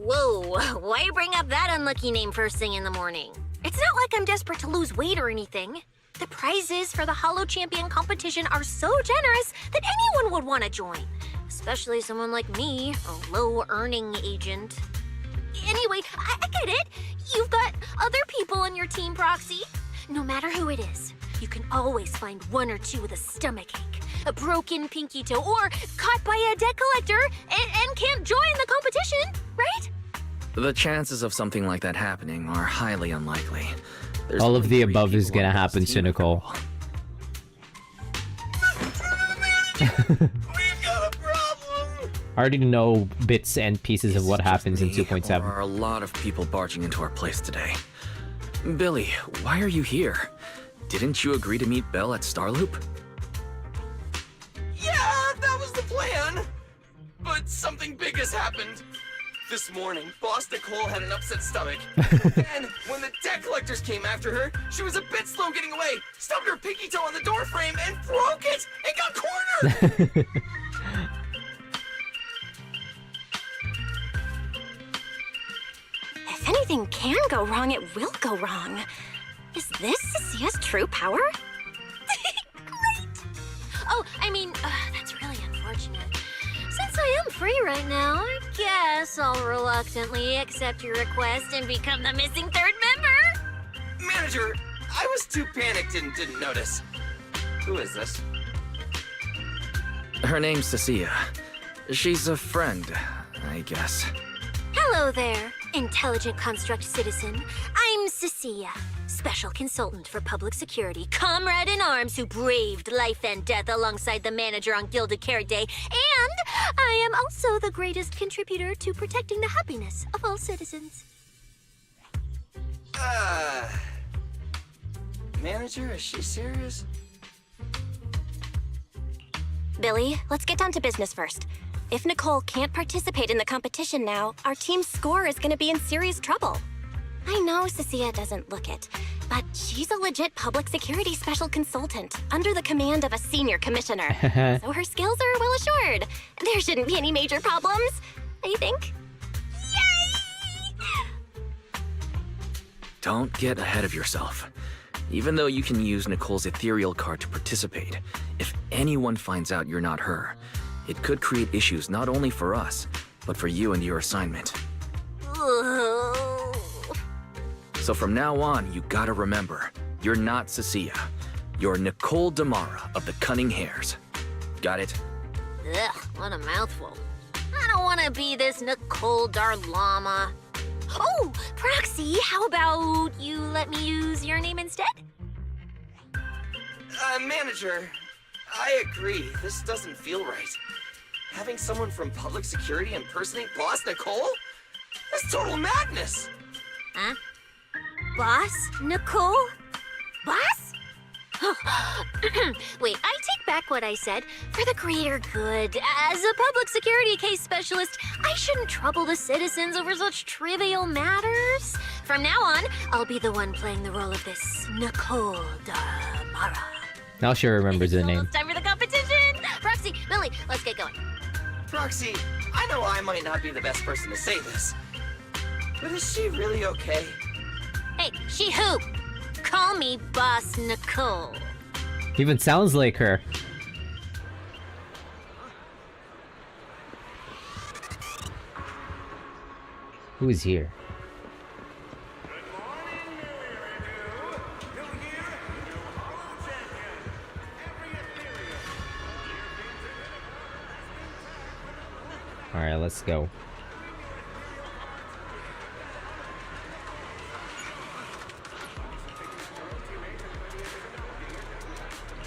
Whoa, why bring up that unlucky name first thing in the morning? It's not like I'm desperate to lose weight or anything. The prizes for the Hollow Champion competition are so generous that anyone would want to join. Especially someone like me, a low-earning agent. Anyway, I get it. You've got other people on your team, Proxy. No matter who it is, you can always find 1 or 2 with a stomachache, a broken pinky toe, or caught by a debt collector and can't join the competition, right? The chances of something like that happening are highly unlikely. There's All of the only 3 above is people gonna on this happen to team. Nicole. I already know bits and pieces of what happens in Me, 2.7. There are a lot of people barging into our place today. Billy, why are you here? Didn't you agree to meet Belle at Starloop? Yeah, that was the plan. But something big has happened. This morning, Boss Nicole had an upset stomach. And when the debt collectors came after her, she was a bit slow getting away, stubbed her pinky toe on the door frame, and broke it, and got cornered! If anything can go wrong, it will go wrong. Is this Cecia's true power? Great! Oh, I mean, that's really unfortunate. Since I am free right now, I guess I'll reluctantly accept your request and become the missing third member. Manager, I was too panicked and didn't notice. Who is this? Her name's Cecilia. She's a friend, I guess. Hello there, intelligent construct citizen. I'm Cecilia, special consultant for public security, comrade in arms who braved life and death alongside the manager on Gilded Carrot Day, and I am also the greatest contributor to protecting the happiness of all citizens. Manager, is she serious? Billy, let's get down to business first. If Nicole can't participate in the competition now, our team's score is going to be in serious trouble. I know Cecilia doesn't look it, but she's a legit public security special consultant under the command of a senior commissioner. So her skills are well assured. There shouldn't be any major problems, I think. Yay! Don't get ahead of yourself. Even though you can use Nicole's ethereal card to participate, if anyone finds out you're not her, it could create issues not only for us, but for you and your assignment. So from now on, you gotta remember, you're not Cecilia. You're Nicole Damara of the Cunning Hares. Got it? Ugh, what a mouthful. I don't want to be this Nicole Darlama. Oh, Proxy, how about you let me use your name instead? Manager, I agree. This doesn't feel right. Having someone from public security impersonate Boss Nicole? That's total madness! Huh? Boss? Nicole? Boss? Wait, I take back what I said. For the greater good, as a public security case specialist, I shouldn't trouble the citizens over such trivial matters. From now on, I'll be the one playing the role of this Nicole Damara. Now she remembers the name. Almost time for the competition! Proxy, Billy, let's get going. Proxy, I know I might not be the best person to say this, but is she really okay? Hey, she who? Call me Boss Nicole. Even sounds like her. Who's here? Alright, let's go.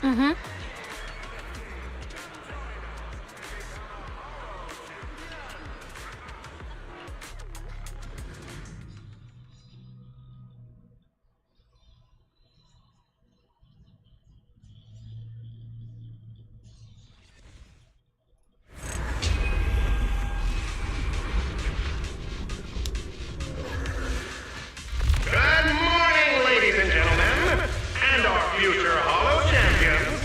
Mm-hmm. Good morning, ladies and gentlemen, and our future Hollow champions.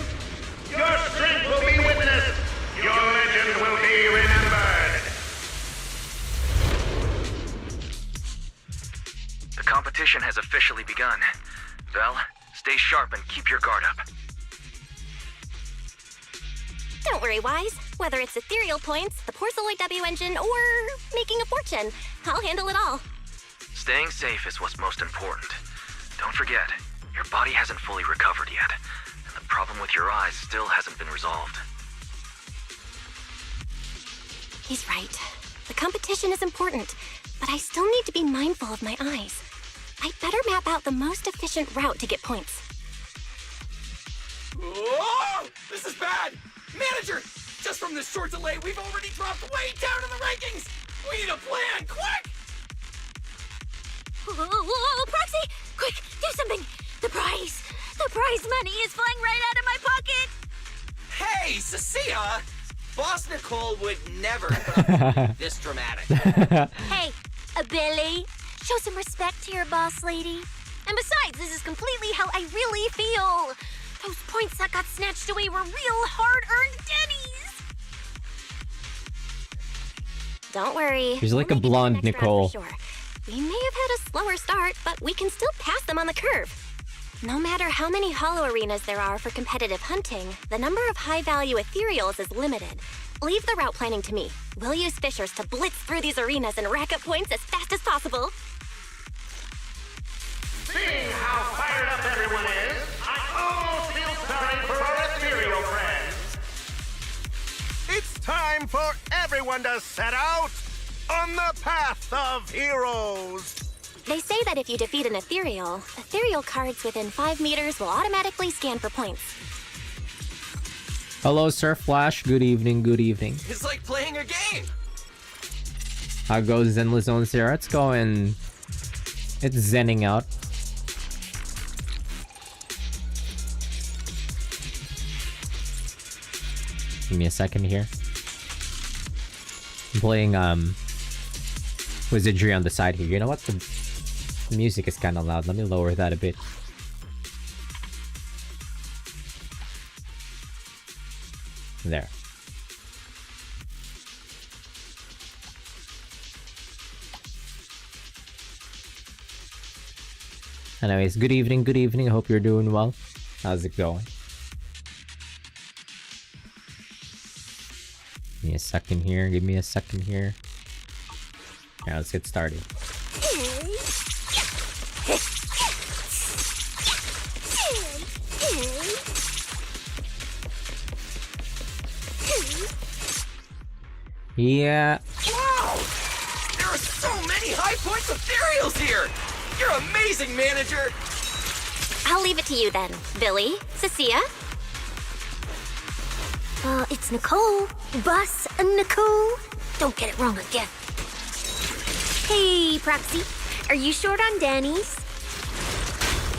Your strength will be witnessed. Your legend will be remembered. The competition has officially begun. Belle, stay sharp and keep your guard up. Don't worry, Wise. Whether it's ethereal points, the Porceloid W engine, or making a fortune, I'll handle it all. Staying safe is what's most important. Don't forget, your body hasn't fully recovered yet, and the problem with your eyes still hasn't been resolved. He's right. The competition is important, but I still need to be mindful of my eyes. I'd better map out the most efficient route to get points. Whoa! This is bad! Manager! Just from this short delay, we've already dropped way down in the rankings! We need a plan, quick! Whoa, Proxy! Quick, do something! The prize! The prize! Prize money is flying right out of my pocket! Hey, Cecilia! Boss Nicole would never be this dramatic. Hey, Billy, show some respect to your boss lady. And besides, this is completely how I really feel. Those points that got snatched away were real hard-earned Denny's. Don't worry. She's like we'll a make it to the blonde next round Nicole. for sure. We may have had a slower start, but we can still pass them on the curve. No matter how many hollow arenas there are for competitive hunting, the number of high-value ethereals is limited. Leave the route planning to me. We'll use fishers to blitz through these arenas and rack up points as fast as possible. Seeing how fired up everyone is, I almost feel sorry for our ethereal friends. It's time for everyone to set out on the path of heroes. They say that if you defeat an ethereal cards within 5 meters will automatically scan for points. Hello, Sir Flash. Good evening, good evening. It's like playing a game. How goes Zenless on Sarah? It's going... It's zenning out. Give me a second here. I'm playing, Wizardry on the side here. You know what? The music is kind of loud. Let me lower that a bit. There. Anyways, good evening, good evening. I hope you're doing well. How's it going? Give me a second here, give me a second here. Yeah, let's get started. Yeah. Wow! There are so many high points ethereals here! You're amazing, manager! I'll leave it to you then, Billy, Cecilia. It's Nicole. Boss Nicole. Don't get it wrong again. Hey, Proxy, are you short on Danny's?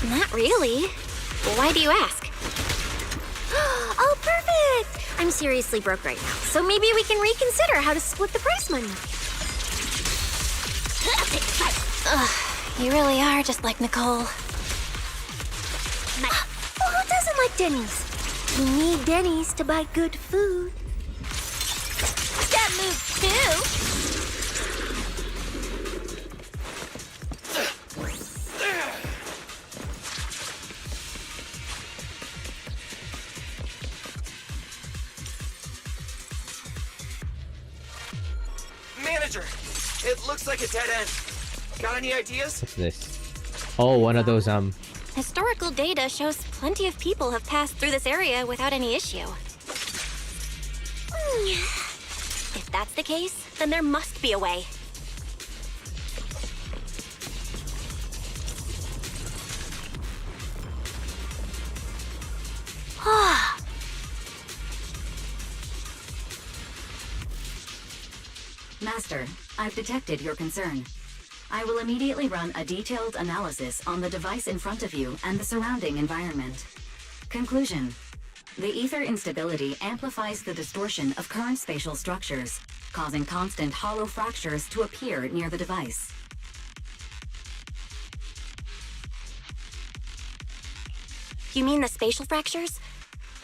Not really. Why do you ask? Oh, perfect! I'm seriously broke right now, so maybe we can reconsider how to split the prize money. Ugh, you really are just like Nicole. Well, who doesn't like Denny's? We need Denny's to buy good food. That move too. Manager, it looks like a dead end. Got any ideas? What's this? Oh, one of those, Historical data shows plenty of people have passed through this area without any issue. If that's the case, then there must be a way. Master, I've detected your concern. I will immediately run a detailed analysis on the device in front of you and the surrounding environment. Conclusion. The ether instability amplifies the distortion of current spatial structures, causing constant hollow fractures to appear near the device. You mean the spatial fractures?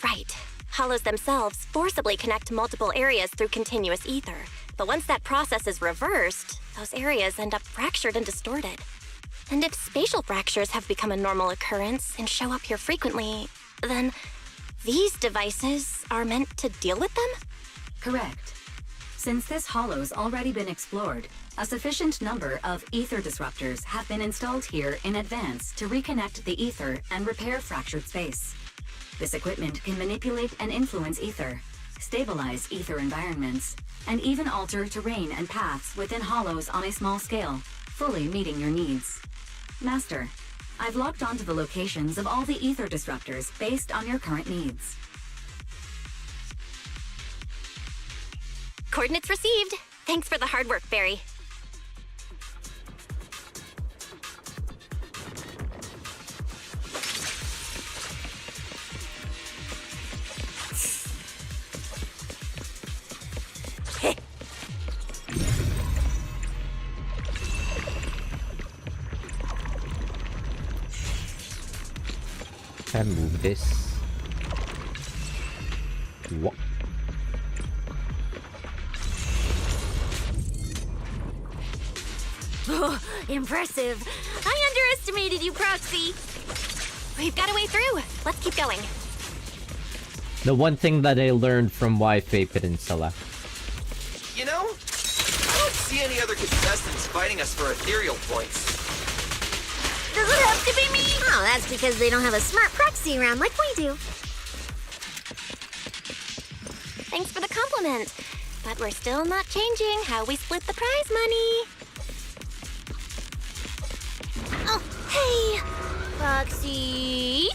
Right. Hollows themselves forcibly connect multiple areas through continuous ether. But once that process is reversed, those areas end up fractured and distorted. And if spatial fractures have become a normal occurrence and show up here frequently, then these devices are meant to deal with them? Correct. Since this hollow's already been explored, a sufficient number of ether disruptors have been installed here in advance to reconnect the ether and repair fractured space. This equipment can manipulate and influence ether, stabilize ether environments, and even alter terrain and paths within hollows on a small scale, fully meeting your needs. Master, I've locked onto the locations of all the ether disruptors based on your current needs. Coordinates received. Thanks for the hard work, Barry. Can I move this? What? Oh, impressive. I underestimated you, Proxy. We've got a way through. Let's keep going. The one thing that I learned from Wi-Fi Peninsula. You know, I don't see any other contestants fighting us for ethereal points. Does it have to be me? Oh, that's because they don't have a smart proxy around like we do. Thanks for the compliment. But we're still not changing how we split the prize money. Oh, hey, Proxy.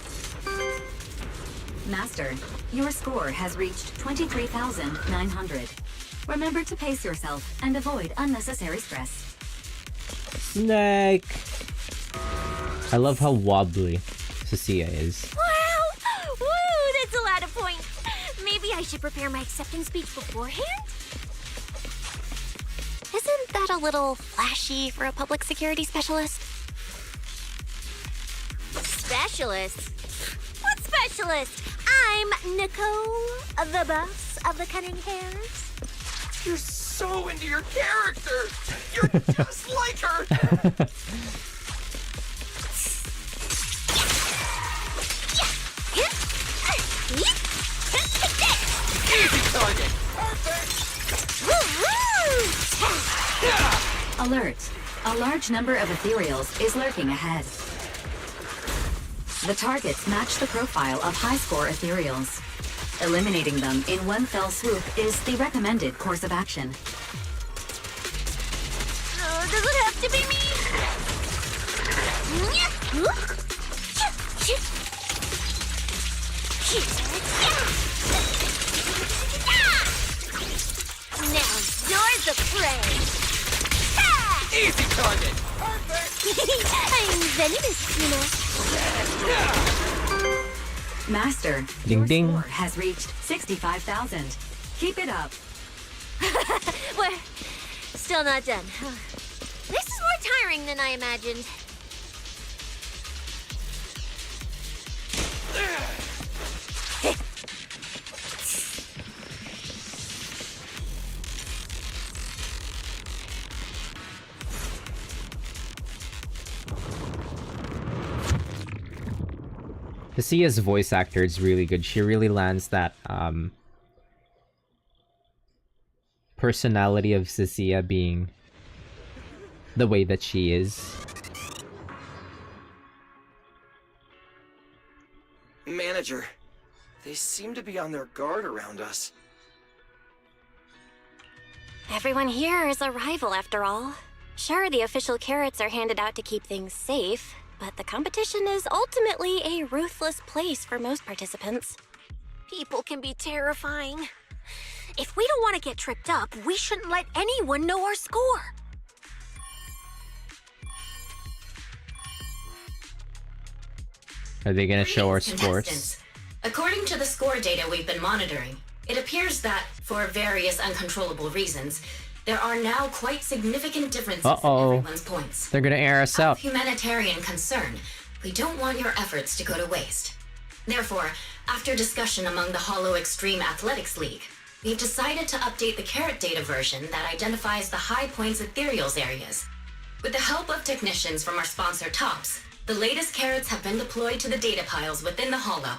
Master, your score has reached 23,900. Remember to pace yourself and avoid unnecessary stress. Snake! I love how wobbly Cecilia is. Wow! Woo! That's a lot of points. Maybe I should prepare my acceptance speech beforehand? Isn't that a little flashy for a public security specialist? Specialist? What specialist? I'm Nicole, the boss of the Cunning Hairs. You're so into your character. You're just like her. Easy target. Alert! A large number of ethereals is lurking ahead. The targets match the profile of high-score ethereals. Eliminating them in one fell swoop is the recommended course of action. Does it have to be me? Now yours the prey. Easy target. I'm venomous, you know. Master, Ding your ding. score has reached 65,000. Keep it up. We're still not done. This is more tiring than I imagined. Cecilia's voice actor is really good. She really lands that personality of Cecilia being the way that she is. Manager, they seem to be on their guard around us. Everyone here is a rival, after all. Sure, the official carrots are handed out to keep things safe, but the competition is ultimately a ruthless place for most participants. People can be terrifying. If we don't want to get tripped up, we shouldn't let anyone know our score. Are they gonna show our Greetings, scores? contestants. According to the score data we've been monitoring, it appears that, for various uncontrollable reasons, there are now quite significant differences in everyone's points. They're gonna air us Out out. of humanitarian concern, we don't want your efforts to go to waste. Therefore, after discussion among the Hollow Extreme Athletics League, we've decided to update the carrot data version that identifies the high points ethereals areas. With the help of technicians from our sponsor Tops, the latest carrots have been deployed to the data piles within the Hollow.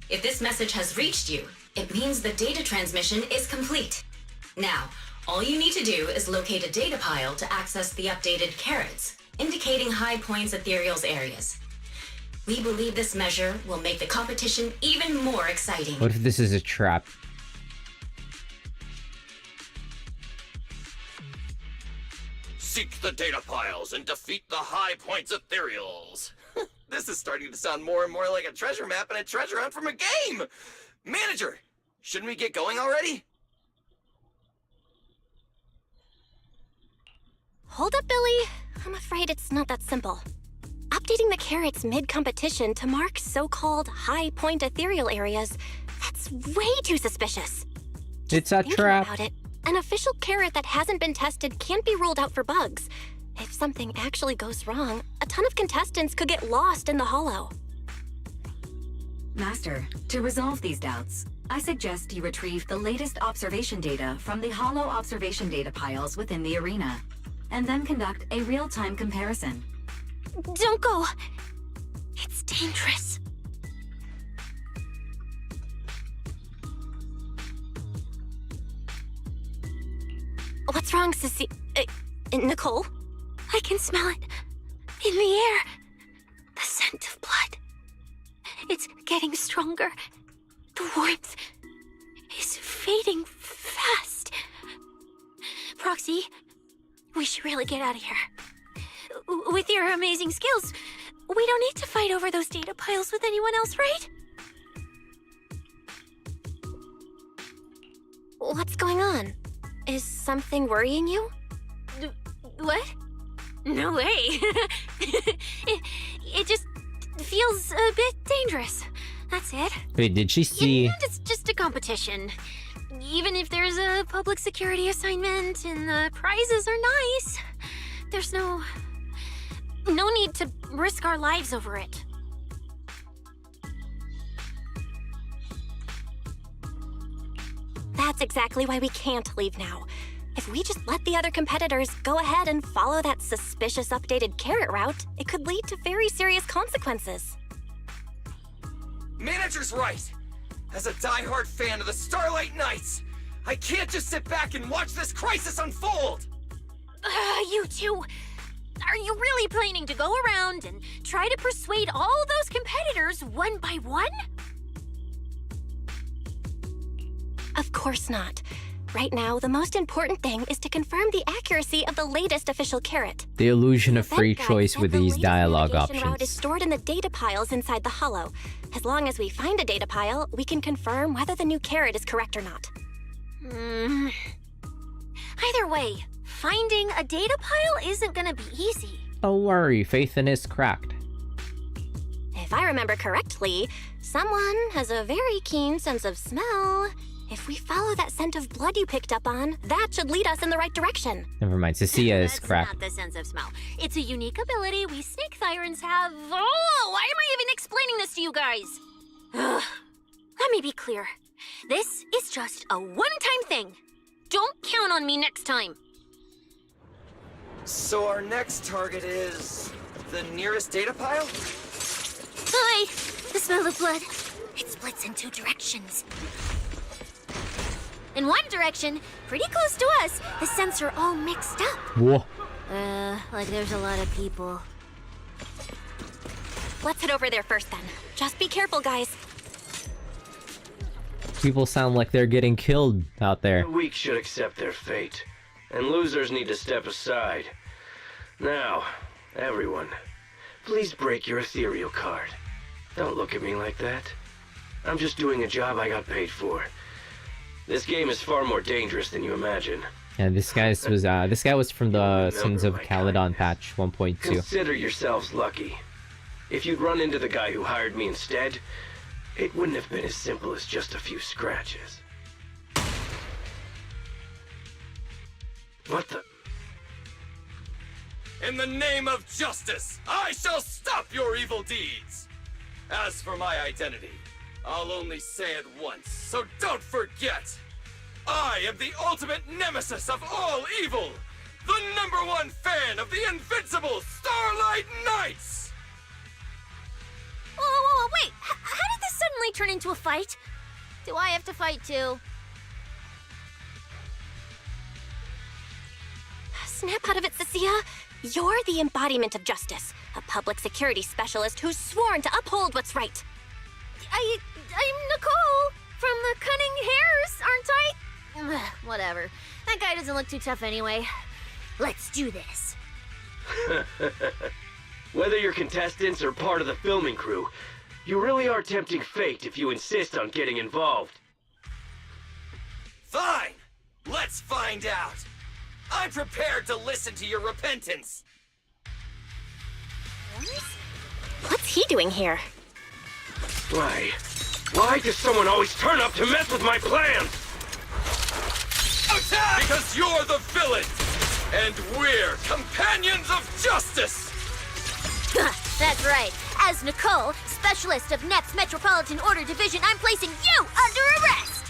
If this message has reached you, it means the data transmission is complete. Now, all you need to do is locate a data pile to access the updated carrots, indicating high points ethereals areas. We believe this measure will make the competition even more exciting. What if this is a trap? Seek the data piles and defeat the high points ethereals. This is starting to sound more and more like a treasure map and a treasure hunt from a game. Manager, shouldn't we get going already? Hold up, Billy. I'm afraid it's not that simple. Updating the carrots mid-competition to mark so-called high-point ethereal areas, that's way too suspicious. It's a Thinking trap. about it, an official carrot that hasn't been tested can't be ruled out for bugs. If something actually goes wrong, a ton of contestants could get lost in the Hollow. Master, to resolve these doubts, I suggest you retrieve the latest observation data from the hollow observation data piles within the arena, and then conduct a real-time comparison. Don't go! It's dangerous. What's wrong, Sissy? Nicole? I can smell it. In the air. The scent of blood. It's getting stronger. The warmth is fading fast. Proxy, we should really get out of here. With your amazing skills, we don't need to fight over those data piles with anyone else, right? What's going on? Is something worrying you? What? No way. it just feels a bit dangerous. That's it. Wait, did she see? And it's just a competition. Even if there's a public security assignment and the prizes are nice, there's no need to risk our lives over it. That's exactly why we can't leave now. If we just let the other competitors go ahead and follow that suspicious updated carrot route, it could lead to very serious consequences. Manager's right. As a diehard fan of the Starlight Knights, I can't just sit back and watch this crisis unfold! You two, are you really planning to go around and try to persuade all those competitors one by one? Of course not. Right now, the most important thing is to confirm the accuracy of the latest official carrot. The illusion of free choice with these dialogue Route is options. stored in the data piles inside the hollow. As long as we find a data pile, we can confirm whether the new carrot is correct or not. Either way, finding a data pile isn't gonna be easy. Don't worry, Faithin is cracked. If I remember correctly, someone has a very keen sense of smell. If we follow that scent of blood you picked up on, that should lead us in the right direction. Never mind, Cecilia is That's cracked. not the sense of smell. It's a unique ability we snake thyrans have. Oh, why am I even explaining this to you guys? Ugh. Let me be clear. This is just a one-time thing. Don't count on me next time. So our next target is the nearest data pile? Hi! The smell of blood. It splits in two directions. In one direction, pretty close to us, the scents are all mixed up. Whoa. Like there's a lot of people. Let's head over there first then. Just be careful, guys. People sound like they're getting killed out there. The weak should accept their fate, and losers need to step aside. Now, everyone, please break your ethereal card. Don't look at me like that. I'm just doing a job I got paid for. This game is far more dangerous than you imagine. Yeah, this guy was from the Sins of Caledon patch 1.2. Consider yourselves lucky. If you'd run into the guy who hired me instead, it wouldn't have been as simple as just a few scratches. What the? In the name of justice, I shall stop your evil deeds! As for my identity, I'll only say it once, so don't forget! I am the ultimate nemesis of all evil! The #1 fan of the invincible Starlight Knights! Whoa, wait! How did this suddenly turn into a fight? Do I have to fight too? Snap out of it, Cecilia. You're the embodiment of justice, a public security specialist who's sworn to uphold what's right. I'm Nicole from the Cunning Hairs, aren't I? Ugh, whatever. That guy doesn't look too tough anyway. Let's do this. Whether you're contestants or part of the filming crew, you really are tempting fate if you insist on getting involved. Fine! Let's find out! I'm prepared to listen to your repentance! What's he doing here? Why does someone always turn up to mess with my plans? Attack! Because you're the villain! And we're companions of justice! That's right. As Nicole, specialist of NEP's Metropolitan Order Division, I'm placing you under arrest!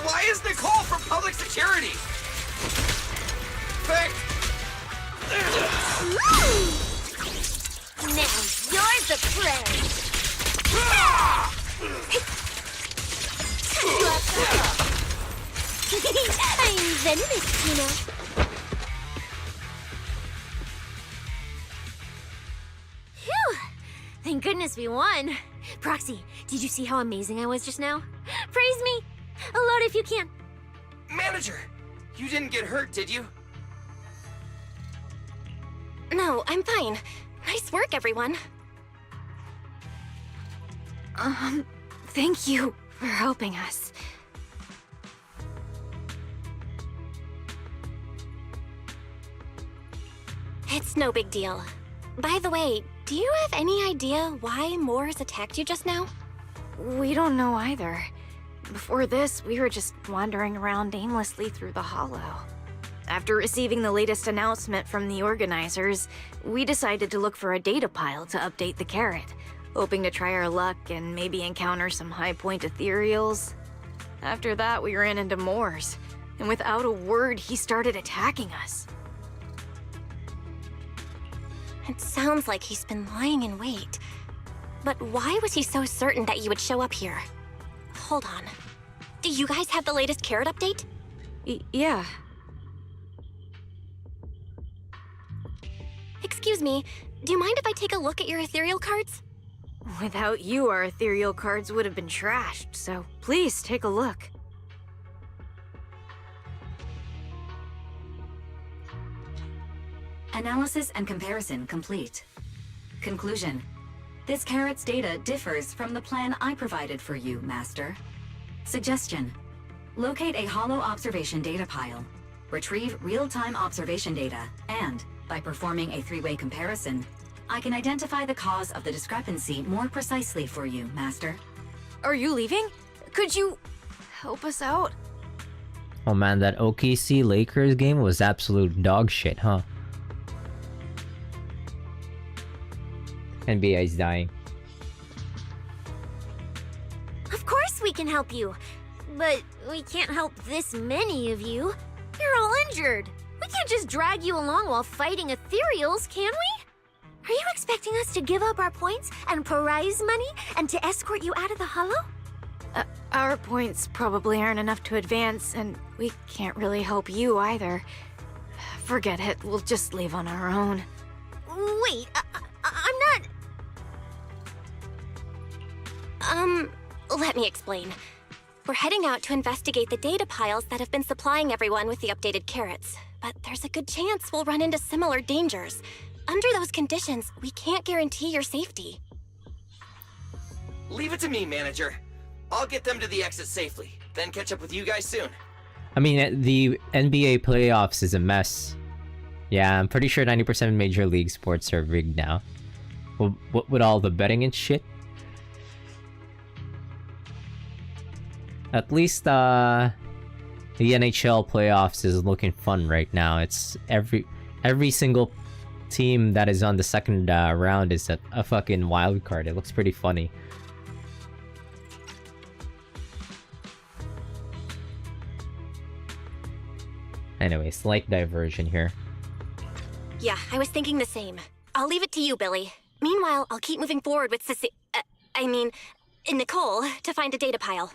Why is Nicole from public security? Fact. Now you're the prey! I'm venomous, you know. Phew! Thank goodness we won. Proxy, did you see how amazing I was just now? Praise me! A lot if you can. Manager, you didn't get hurt, did you? No, I'm fine. Nice work, everyone. Thank you for helping us. It's no big deal. By the way, do you have any idea why Moors attacked you just now? We don't know either. Before this, we were just wandering around aimlessly through the hollow. After receiving the latest announcement from the organizers, we decided to look for a data pile to update the carrot, hoping to try our luck and maybe encounter some high-point ethereals. After that, we ran into Moors, and without a word, he started attacking us. It sounds like he's been lying in wait. But why was he so certain that you would show up here? Hold on. Do you guys have the latest carrot update? Yeah. Excuse me, do you mind if I take a look at your ethereal cards? Without you, our ethereal cards would have been trashed, so please take a look. Analysis and comparison complete. Conclusion. This carrot's data differs from the plan I provided for you, Master. Suggestion. Locate a hollow observation data pile. Retrieve real-time observation data, and, by performing a three-way comparison, I can identify the cause of the discrepancy more precisely for you, Master. Are you leaving? Could you help us out? Oh man, that OKC Lakers game was absolute dog shit, huh? NBA is dying. Of course we can help you, but we can't help this many of you. You're all injured. We can't just drag you along while fighting ethereals, can we? Are you expecting us to give up our points and prize money and to escort you out of the hollow? Our points probably aren't enough to advance, and we can't really help you either. Forget it, we'll just leave on our own. Wait, I'm not... Let me explain. We're heading out to investigate the data piles that have been supplying everyone with the updated carrots. But there's a good chance we'll run into similar dangers. Under those conditions, we can't guarantee your safety. Leave it to me, Manager. I'll get them to the exit safely, then catch up with you guys soon. I mean, the NBA playoffs is a mess. Yeah, I'm pretty sure 90% of Major League sports are rigged now. What with all the betting and shit? At least, the NHL playoffs is looking fun right now. It's every single team that is on the second round is a fucking wild card. It looks pretty funny. Anyway, slight diversion here. Yeah, I was thinking the same. I'll leave it to you, Billy. Meanwhile, I'll keep moving forward with Nicole, to find a data pile.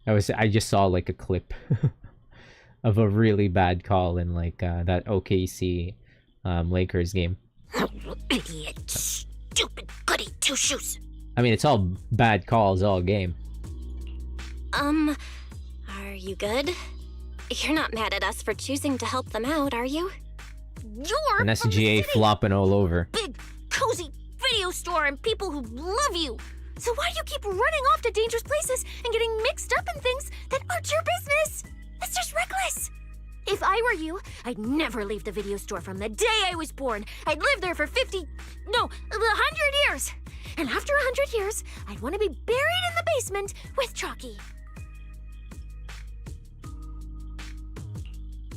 I just saw like a clip of a really bad call in like that OKC Lakers game. Idiot, stupid goody two shoes. I mean, it's all bad calls all game. Are you good? You're not mad at us for choosing to help them out, are you? You're An SGA flopping all over. Big, cozy video store and people who love you. So why do you keep running off to dangerous places and getting mixed up in things that aren't your business? It's just reckless. If I were you, I'd never leave the video store from the day I was born. I'd live there for 100 years. And after 100 years, I'd want to be buried in the basement with Chalky.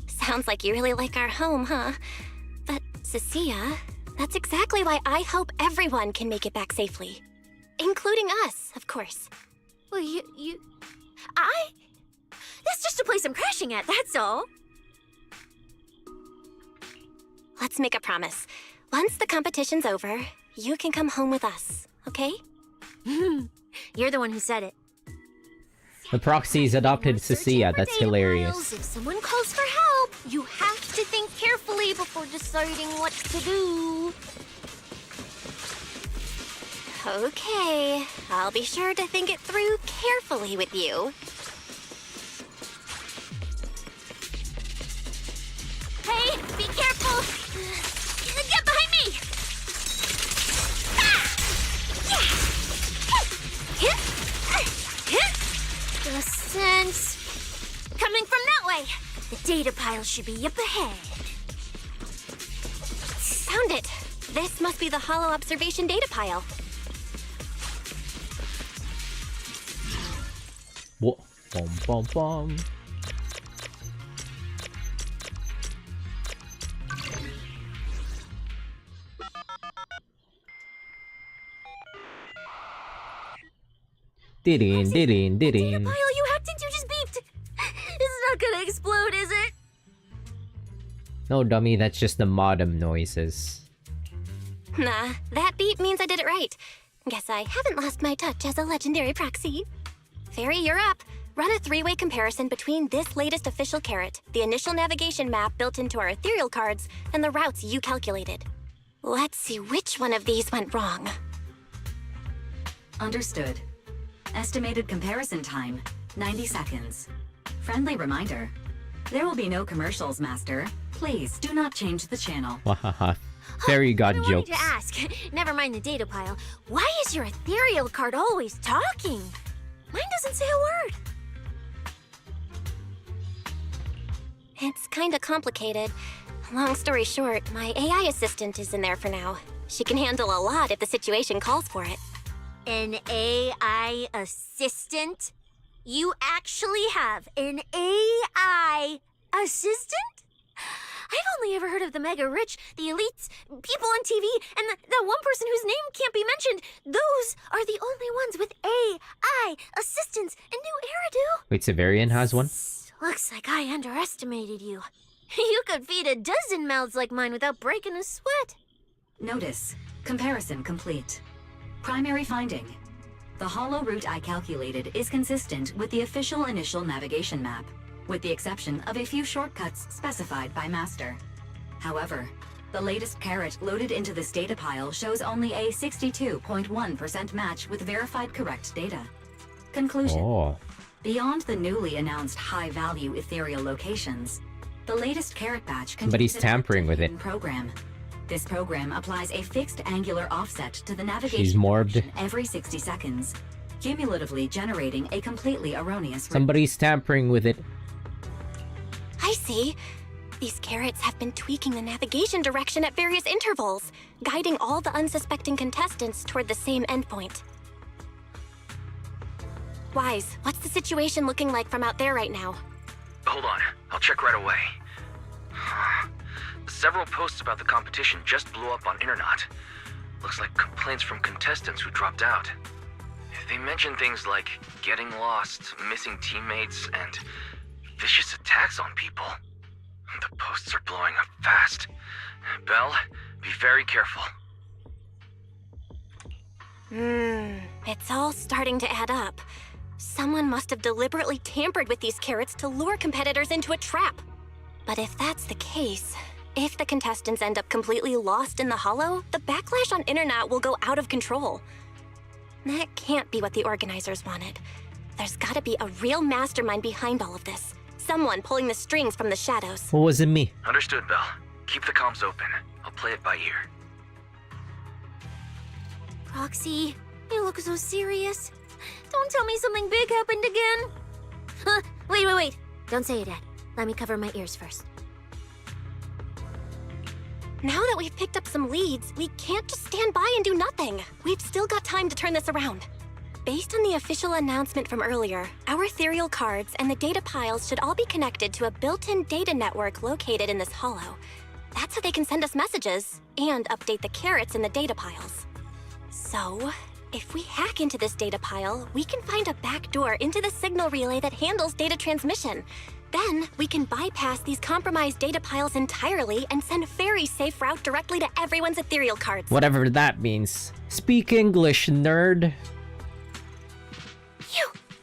Sounds like you really like our home, huh? But, Cecilia, That's exactly why I hope everyone can make it back safely. Including us, of course. Well, That's just a place I'm crashing at, that's all. Let's make a promise. Once the competition's over, you can come home with us, okay? You're the one who said it. The proxies adopted Cecilia. That's hilarious. If someone calls for help, you have to think carefully before deciding what to do. Okay, I'll be sure to think it through carefully with you. Hey, be careful! Get behind me! Descent! Coming from that way! The data pile should be up ahead. Found it! This must be the Hollow Observation data pile. Whoa. Bom, bom, bom. Didin. Data pile you hacked into just beeped! It's not gonna explode, is it? No, dummy, that's just the modem noises. Nah, that beep means I did it right. Guess I haven't lost my touch as a legendary proxy. Fairy, you're up. Run a three-way comparison between this latest official carrot, the initial navigation map built into our ethereal cards, and the routes you calculated. Let's see which one of these went wrong. Understood. Estimated comparison time, 90 seconds. Friendly reminder. There will be no commercials, Master. Please do not change the channel. Wahaha. Fairy got I jokes. wanted to ask, never mind the data pile, why is your ethereal card always talking? Mine doesn't say a word. It's kinda complicated. Long story short, my AI assistant is in there for now. She can handle a lot if the situation calls for it. An AI assistant? You actually have an AI assistant? I've only ever heard of the mega rich, the elites, people on TV, and that one person whose name can't be mentioned. Those are the only ones with AI assistants and new Eridu. Wait, Severian has one? Looks like I underestimated you. You could feed a dozen mouths like mine without breaking a sweat. Notice. Comparison complete. Primary finding. The hollow route I calculated is consistent with the official initial navigation map, with the exception of a few shortcuts specified by Master. However, the latest carrot loaded into this data pile shows only a 62.1% match with verified correct data. Conclusion. Oh. Beyond the newly announced high-value ethereal locations, the latest carrot batch contains Somebody's tampering with it. program. This program applies a fixed angular offset to the navigation She's morbed. direction every 60 seconds, cumulatively generating a completely erroneous Somebody's tampering with it. I see. These carrots have been tweaking the navigation direction at various intervals, guiding all the unsuspecting contestants toward the same endpoint. Wise, what's the situation looking like from out there right now? Hold on, I'll check right away. Several posts about the competition just blew up on Internet. Looks like complaints from contestants who dropped out. They mention things like getting lost, missing teammates, and vicious attacks on people. The posts are blowing up fast. Belle, be very careful. It's all starting to add up. Someone must have deliberately tampered with these carrots to lure competitors into a trap. But if that's the case, if the contestants end up completely lost in the hollow, the backlash on Internet will go out of control. That can't be what the organizers wanted. There's gotta be a real mastermind behind all of this. Someone pulling the strings from the shadows. What was it me? Understood, Belle. Keep the comms open. I'll play it by ear. Roxy, you look so serious. Don't tell me something big happened again. Wait. Don't say it, Ed. Let me cover my ears first. Now that we've picked up some leads, we can't just stand by and do nothing. We've still got time to turn this around. Based on the official announcement from earlier, our ethereal cards and the data piles should all be connected to a built-in data network located in this hollow. That's how they can send us messages and update the carrots in the data piles. So, if we hack into this data pile, we can find a back door into the signal relay that handles data transmission. Then, we can bypass these compromised data piles entirely and send a very safe route directly to everyone's ethereal cards. Whatever that means. Speak English, nerd.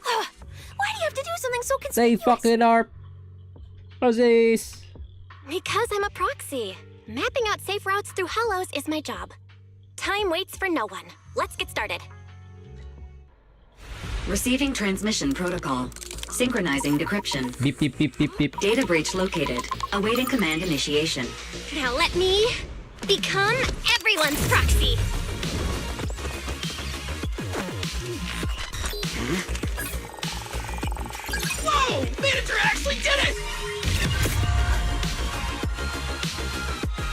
Why do you have to do something so They conspicuous? fucking are. Roses. Because I'm a proxy. Mapping out safe routes through hollows is my job. Time waits for no one. Let's get started. Receiving transmission protocol. Synchronizing decryption. Beep beep beep beep beep. Data breach located. Awaiting command initiation. Now let me become everyone's proxy. Whoa! Manager actually did it!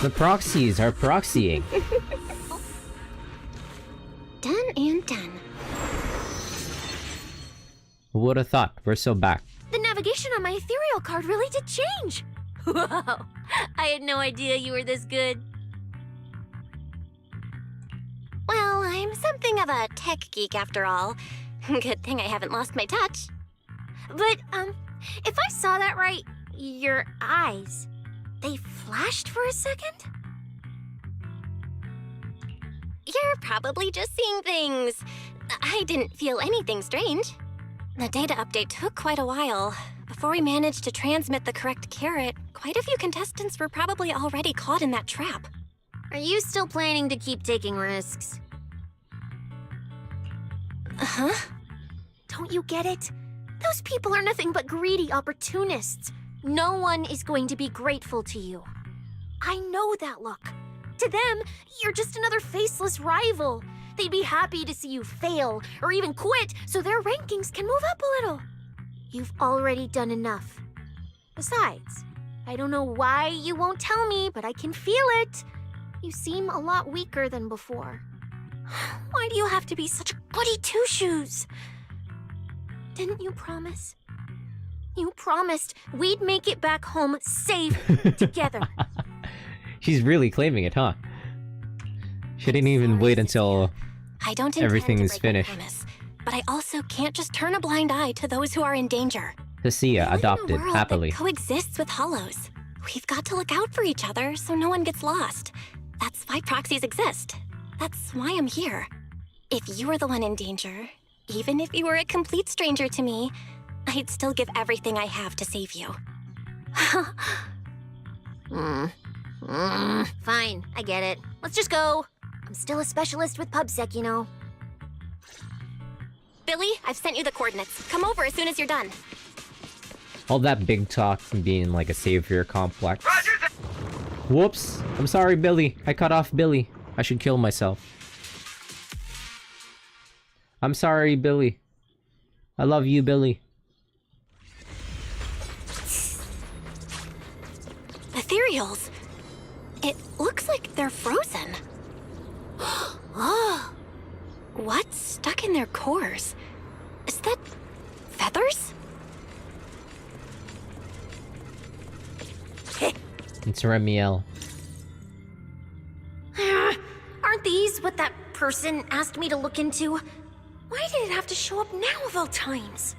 The proxies are proxying. Done and done. Who would have thought? We're so back. The navigation on my ethereal card really did change. Whoa! I had no idea you were this good. Well, I'm something of a tech geek after all. Good thing I haven't lost my touch. But, if I saw that right, your eyes, they flashed for a second? You're probably just seeing things. I didn't feel anything strange. The data update took quite a while. Before we managed to transmit the correct carrot, quite a few contestants were probably already caught in that trap. Are you still planning to keep taking risks? Uh-huh. Don't you get it? Those people are nothing but greedy opportunists. No one is going to be grateful to you. I know that look. To them, you're just another faceless rival. They'd be happy to see you fail or even quit so their rankings can move up a little. You've already done enough. Besides, I don't know why you won't tell me, but I can feel it. You seem a lot weaker than before. Why do you have to be such a goody two-shoes? Didn't you promise? You promised we'd make it back home safe together. She's really claiming it, huh? She didn't even wait until I don't intend everything to is break my finished. promise, but I also can't just turn a blind eye to those who are in danger. Cecilia adopted World happily. that coexists with hollows. We've got to look out for each other so no one gets lost. That's why proxies exist. That's why I'm here. If you were the one in danger, even if you were a complete stranger to me, I'd still give everything I have to save you. Fine, I get it. Let's just go. I'm still a specialist with PubSec, you know. Billy, I've sent you the coordinates. Come over as soon as you're done. All that big talk and being like a savior complex. Whoops. I'm sorry, Billy. I cut off Billy. I should kill myself. I'm sorry, Billy. I love you, Billy. Ethereals. It looks like they're frozen. Oh. What's stuck in their cores? Is that feathers? It's Remiel. Aren't these what that person asked me to look into? Why did it have to show up now of all times?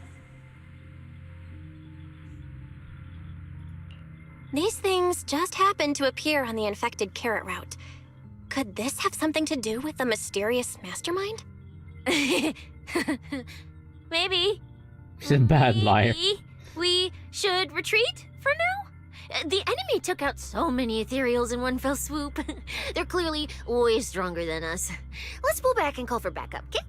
These things just happened to appear on the infected carrot route. Could this have something to do with the mysterious mastermind? Maybe. She's a bad liar. Maybe we should retreat for now? The enemy took out so many ethereals in one fell swoop. They're clearly way stronger than us. Let's pull back and call for backup, okay?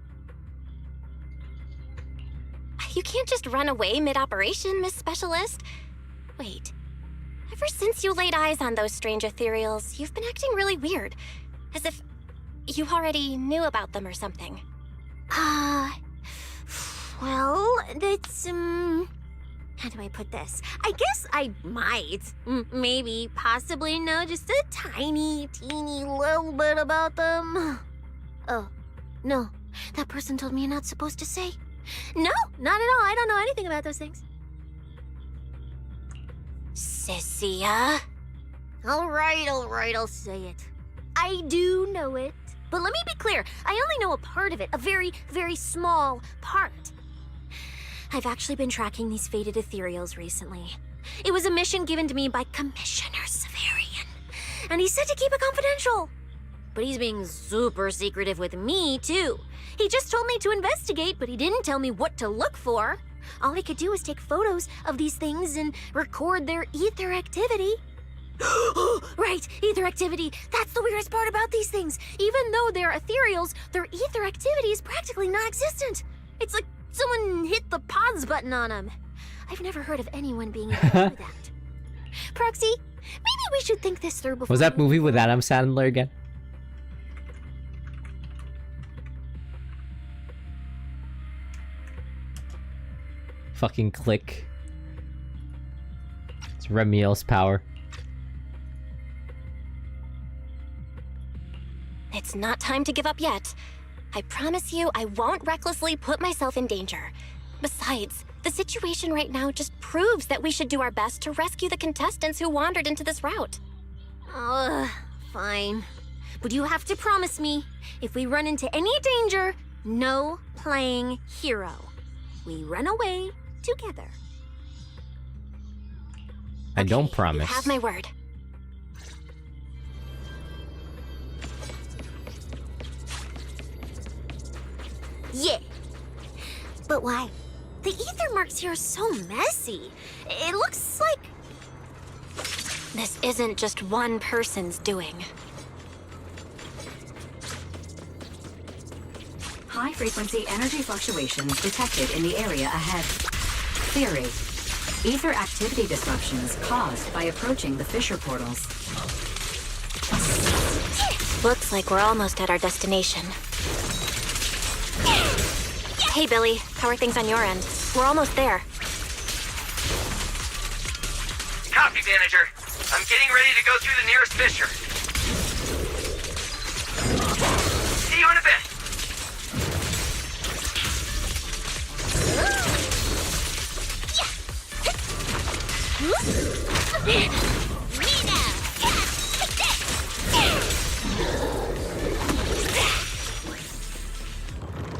You can't just run away mid-operation, Miss Specialist. Wait. Ever since you laid eyes on those strange ethereals, you've been acting really weird. As if you already knew about them or something. Well, that's, how do I put this? I guess I might, maybe, possibly know just a tiny, teeny little bit about them. Oh, no. That person told me you're not supposed to say. No, not at all. I don't know anything about those things. Cecilia? Alright, I'll say it. I do know it. But let me be clear, I only know a part of it, a very, very small part. I've actually been tracking these fated ethereals recently. It was a mission given to me by Commissioner Severian, and he said to keep it confidential. But he's being super secretive with me, too. He just told me to investigate, but he didn't tell me what to look for. All he could do was take photos of these things and record their ether activity. Right, ether activity. That's the weirdest part about these things. Even though they're ethereals, their ether activity is practically non-existent. It's like someone hit the pause button on them. I've never heard of anyone being able to do that. Proxy, maybe we should think this through before. Was that movie with Adam Sandler again? Fucking click. It's Remiel's power. It's not time to give up yet. I promise you I won't recklessly put myself in danger. Besides, the situation right now just proves that we should do our best to rescue the contestants who wandered into this route. Fine. But you have to promise me, if we run into any danger, no playing hero. We run away together. I don't promise. You have my word. Yeah. But why? The ether marks here are so messy. It looks like... This isn't just one person's doing. High-frequency energy fluctuations detected in the area ahead. Theory: ether activity disruptions caused by approaching the fissure portals. Looks like we're almost at our destination. Hey, Billy. How are things on your end? We're almost there. Copy, manager. I'm getting ready to go through the nearest fissure. See you in a bit.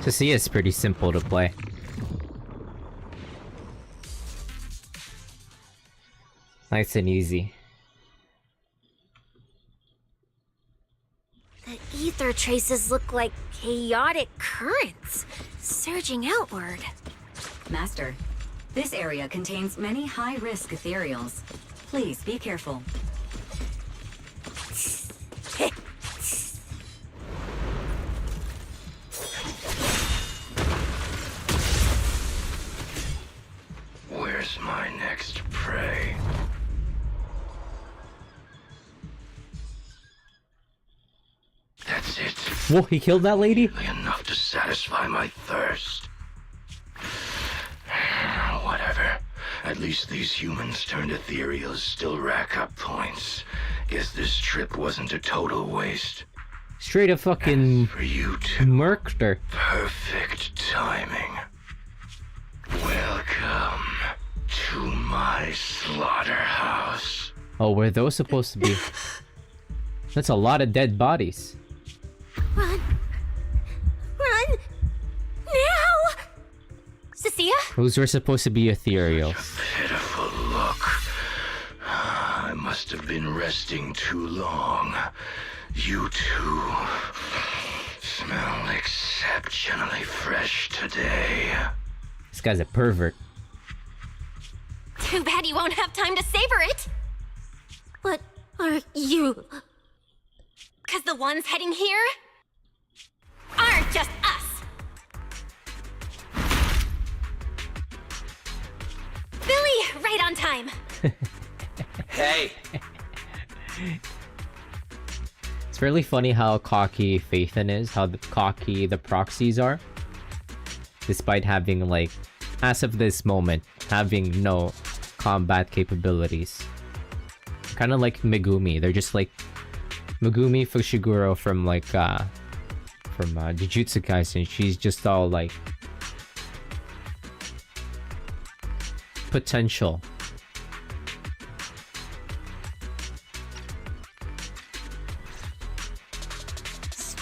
To see, it's pretty simple to play. Nice and easy. The ether traces look like chaotic currents, surging outward. Master, this area contains many high-risk ethereals. Please be careful. Where's my next prey? That's it. Whoa, he killed that lady? Enough to satisfy my thirst. Whatever. At least these humans turned ethereals still rack up points. Guess this trip wasn't a total waste. Straight up fucking for you two, murked her. Perfect timing. Welcome to my slaughterhouse. Oh, were those supposed to be? That's a lot of dead bodies. Run! Run! Now! Cecilia? Those were supposed to be ethereals. Pitiful look. I must have been resting too long. You two smell exceptionally fresh today. This guy's a pervert. Too bad you won't have time to savor it. What are you? Because the ones heading here aren't just us. Billy, right on time. Hey. It's really funny how cocky Phaethon is, how cocky the proxies are. Despite having, like, as of this moment, having no combat capabilities. Kind of like Megumi. They're just like Megumi Fushiguro from, like, from Jujutsu Kaisen. She's just all, like, potential.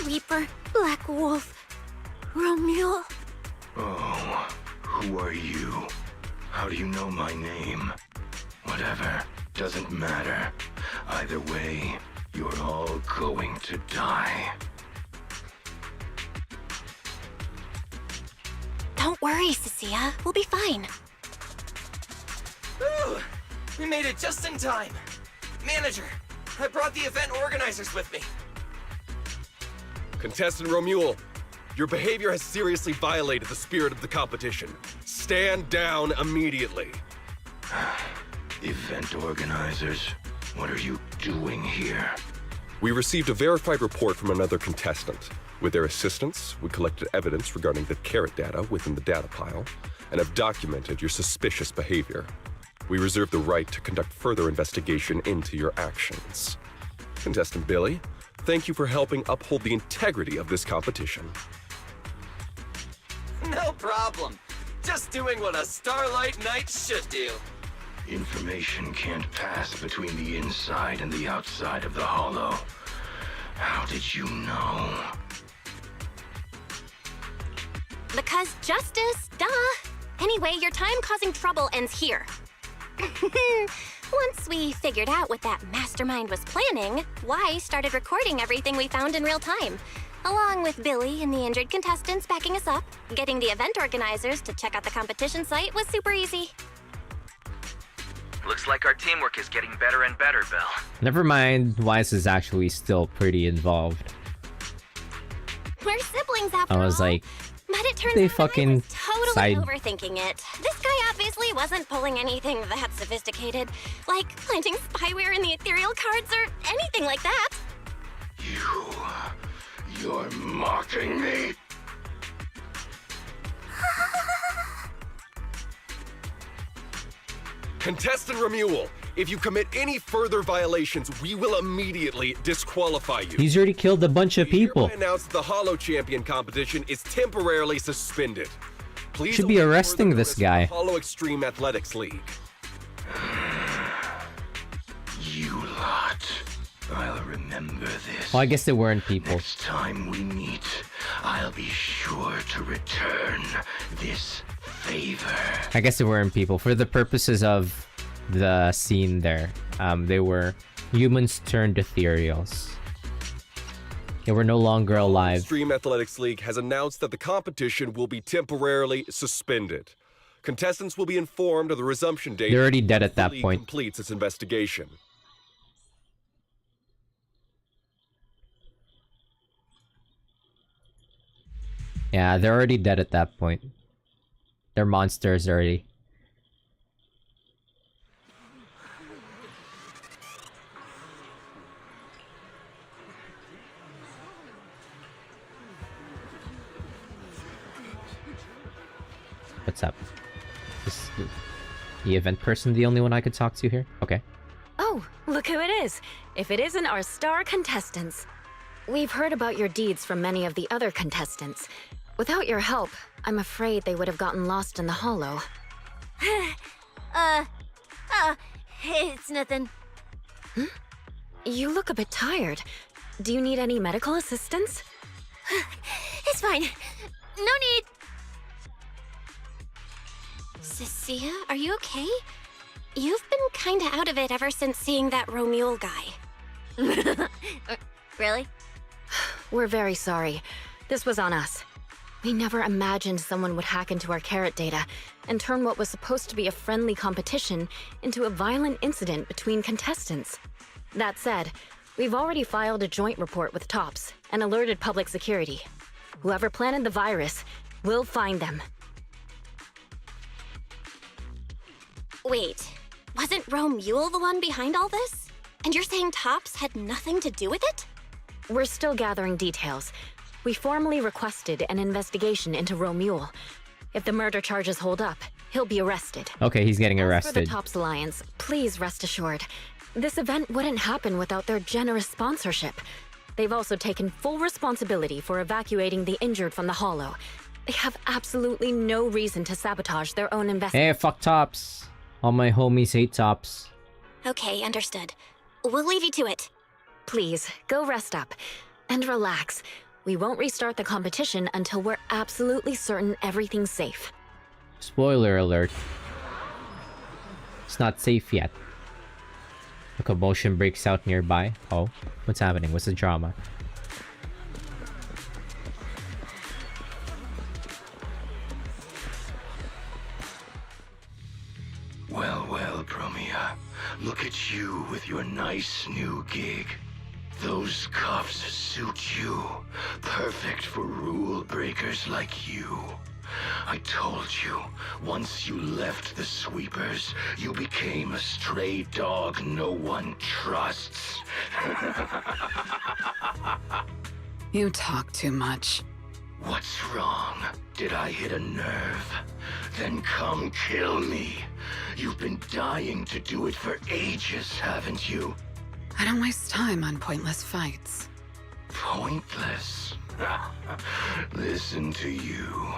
Reaper, Black Wolf, Romeo. Oh, who are you? How do you know my name? Whatever, doesn't matter. Either way, you're all going to die. Don't worry, Cecilia. We'll be fine. Ooh, we made it just in time. Manager, I brought the event organizers with me. Contestant Romuald, your behavior has seriously violated the spirit of the competition. Stand down immediately. Event organizers, what are you doing here? We received a verified report from another contestant. With their assistance, we collected evidence regarding the carrot data within the data pile and have documented your suspicious behavior. We reserve the right to conduct further investigation into your actions. Contestant Billy, thank you for helping uphold the integrity of this competition. No problem. Just doing what a Starlight Knight should do. Information can't pass between the inside and the outside of the Hollow. How did you know? Because justice, duh. Anyway, your time causing trouble ends here. Once we figured out what that mastermind was planning, Y started recording everything we found in real time. Along with Billy and the injured contestants backing us up, getting the event organizers to check out the competition site was super easy. Looks like our teamwork is getting better and better, Belle. Never mind, Wise is actually still pretty involved. We're siblings after I was all. like, But it turns they out fucking I was totally side. overthinking it. This guy obviously wasn't pulling anything that sophisticated, like planting spyware in the ethereal cards or anything like that. You're mocking me? Contestant Romuald, if you commit any further violations, we will immediately disqualify you. He's already killed a bunch of people. We announce the Hollow Champion competition is temporarily suspended. Please Should be await arresting further this notice from guy. the Hollow Extreme Athletics League. You lot. I'll remember this. Well, I guess they weren't people. Next time we meet, I'll be sure to return this favor. I guess they weren't people. For the purposes of the scene there, they were humans turned ethereals. They were no longer alive. Extreme Athletics League has announced that the competition will be temporarily suspended. Contestants will be informed of the resumption date. They're already dead at when that the league point. completes its investigation. Yeah, they're already dead at that point. They're monsters already. What's up? Is the event person the only one I could talk to here? Okay. Oh, look who it is. If it isn't our star contestants. We've heard about your deeds from many of the other contestants. Without your help, I'm afraid they would have gotten lost in the hollow. It's nothing. You look a bit tired. Do you need any medical assistance? It's fine. No need. Cecilia, are you okay? You've been kinda out of it ever since seeing that Romuald guy. Really? We're very sorry. This was on us. We never imagined someone would hack into our carrot data and turn what was supposed to be a friendly competition into a violent incident between contestants. That said, we've already filed a joint report with TOPS and alerted public security. Whoever planted the virus, we'll find them. Wait, wasn't Romuald the one behind all this? And you're saying TOPS had nothing to do with it? We're still gathering details. We formally requested an investigation into Romuald. If the murder charges hold up, he'll be arrested. Okay, he's getting For the arrested. TOPS Alliance, please rest assured, this event wouldn't happen without their generous sponsorship. They've also taken full responsibility for evacuating the injured from the Hollow. They have absolutely no reason to sabotage their own investigation. Hey, fuck Tops. All my homies hate Tops. Okay, understood. We'll leave you to it. Please, go rest up. And relax. We won't restart the competition until we're absolutely certain everything's safe. Spoiler alert. It's not safe yet. A commotion breaks out nearby. Oh, what's happening? What's the drama? Well, Promia. Look at you with your nice new gig. Those cuffs suit you. Perfect for rule breakers like you. I told you, once you left the sweepers, you became a stray dog no one trusts. You talk too much. What's wrong? Did I hit a nerve? Then come kill me. You've been dying to do it for ages, haven't you? I don't waste time on pointless fights. Pointless? Listen to you.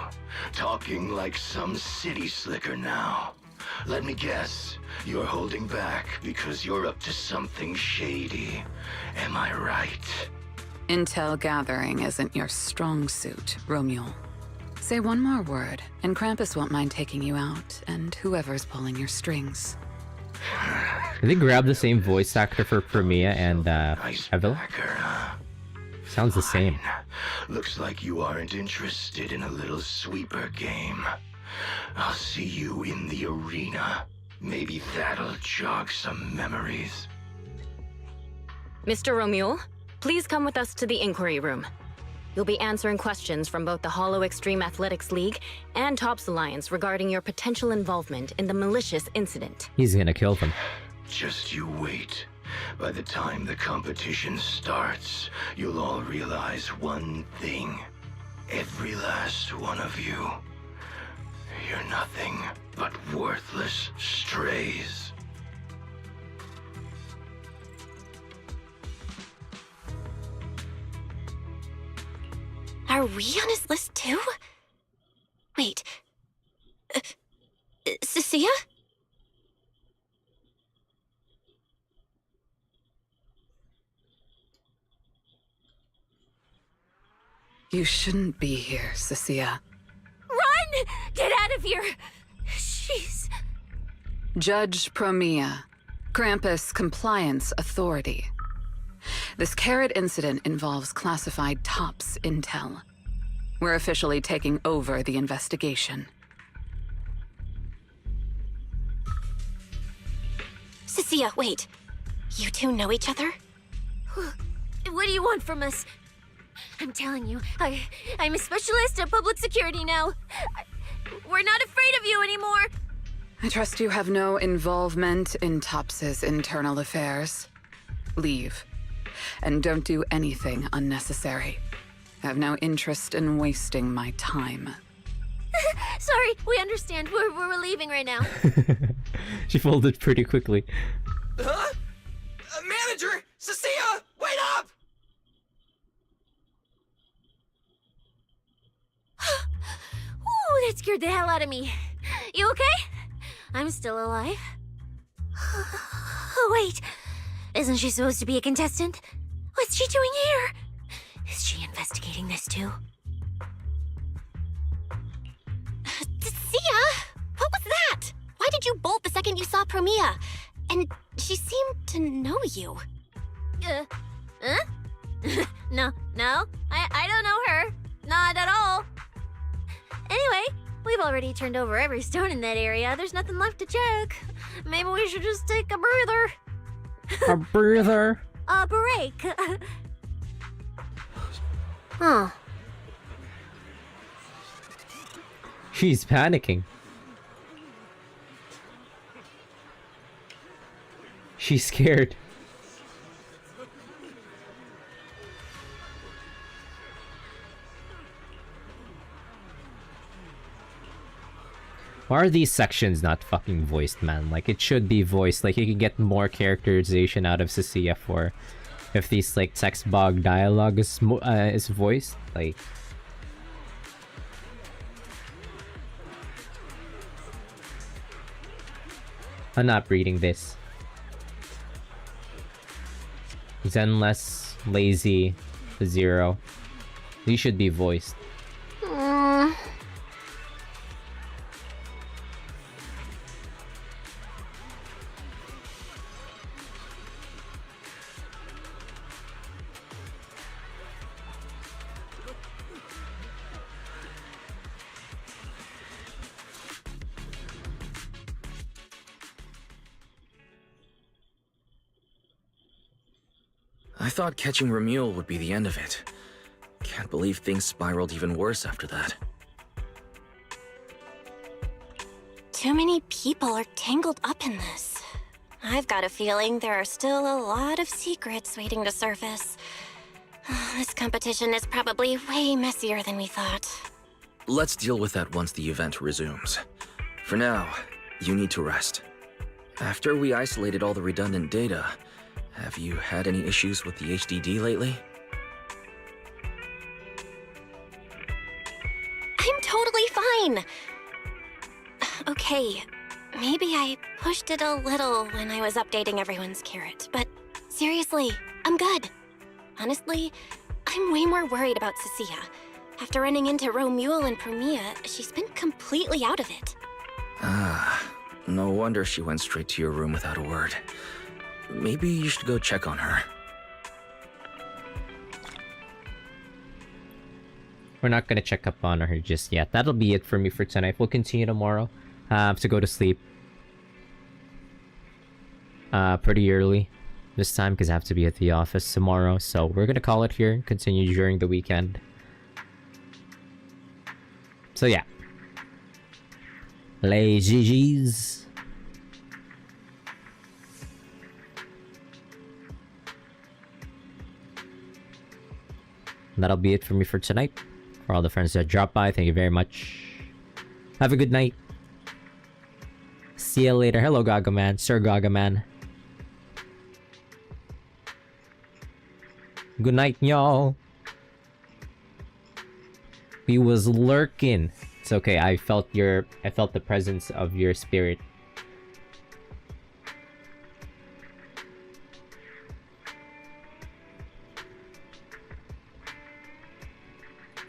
Talking like some city slicker now. Let me guess. You're holding back because you're up to something shady. Am I right? Intel gathering isn't your strong suit, Romeo. Say one more word, and Krampus won't mind taking you out, and whoever's pulling your strings. Did they grab the same voice actor for Premia and Evil? Sounds the same. Looks like you aren't interested in a little sweeper game. I'll see you in the arena. Maybe that'll jog some memories. Mr. Romule, please come with us to the inquiry room. You'll be answering questions from both the Hollow Extreme Athletics League and Tops Alliance regarding your potential involvement in the malicious incident. He's gonna kill them. Just you wait. By the time the competition starts, you'll all realize one thing. Every last one of you. You're nothing but worthless strays. Are we on his list too? Wait. Cecilia? You shouldn't be here, Cecilia. Run! Get out of here! She's... Judge Promia, Krampus Compliance Authority. This carrot incident involves classified Tops intel. We're officially taking over the investigation. Cecilia, wait. You two know each other? What do you want from us? I'm telling you, I'm a specialist at public security now. We're not afraid of you anymore. I trust you have no involvement in Tops's internal affairs. Leave. And don't do anything unnecessary. I have no interest in wasting my time. Sorry, we understand. We're leaving right now. She folded pretty quickly. Huh? Manager! Cecilia! Wait up! Ooh, that scared the hell out of me. You okay? I'm still alive. Oh, wait. Isn't she supposed to be a contestant? What's she doing here? Is she investigating this too? Cia! What was that? Why did you bolt the second you saw Promia? And she seemed to know you. Huh? No, I don't know her. Not at all. Anyway, we've already turned over every stone in that area. There's nothing left to check. Maybe we should just take a breather. A breather? A break. Huh. She's panicking. She's scared. Why are these sections not fucking voiced, man? Like, it should be voiced. Like, you can get more characterization out of Cecilia for if these, like, text bog dialogue is voiced. Like... I'm not reading this. Zenless, lazy, 0. These should be voiced. I thought catching Remuel would be the end of it. Can't believe things spiraled even worse after that. Too many people are tangled up in this. I've got a feeling there are still a lot of secrets waiting to surface. This competition is probably way messier than we thought. Let's deal with that once the event resumes. For now, you need to rest. After we isolated all the redundant data, have you had any issues with the HDD lately? I'm totally fine. Okay, maybe I pushed it a little when I was updating everyone's carrot, but seriously, I'm good. Honestly, I'm way more worried about Cecilia. After running into Romuel and Promia, she's been completely out of it. Ah, no wonder she went straight to your room without a word. Maybe you should go check on her. We're not gonna check up on her just yet. That'll be it for me for tonight. We'll continue tomorrow. I have to go to sleep pretty early this time because I have to be at the office tomorrow. So we're gonna call it here and continue during the weekend. So yeah. Les GGs. That'll be it for me for tonight. For all the friends that dropped by, thank you very much. Have a good night. See you later. Hello, Gagaman. Sir Gagaman. Good night, y'all. He was lurking. It's okay. I felt the presence of your spirit.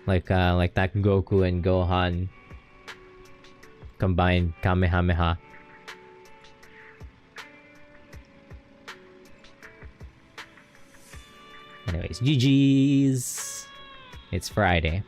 Like that Goku and Gohan combined Kamehameha. Anyways, GG's. It's Friday.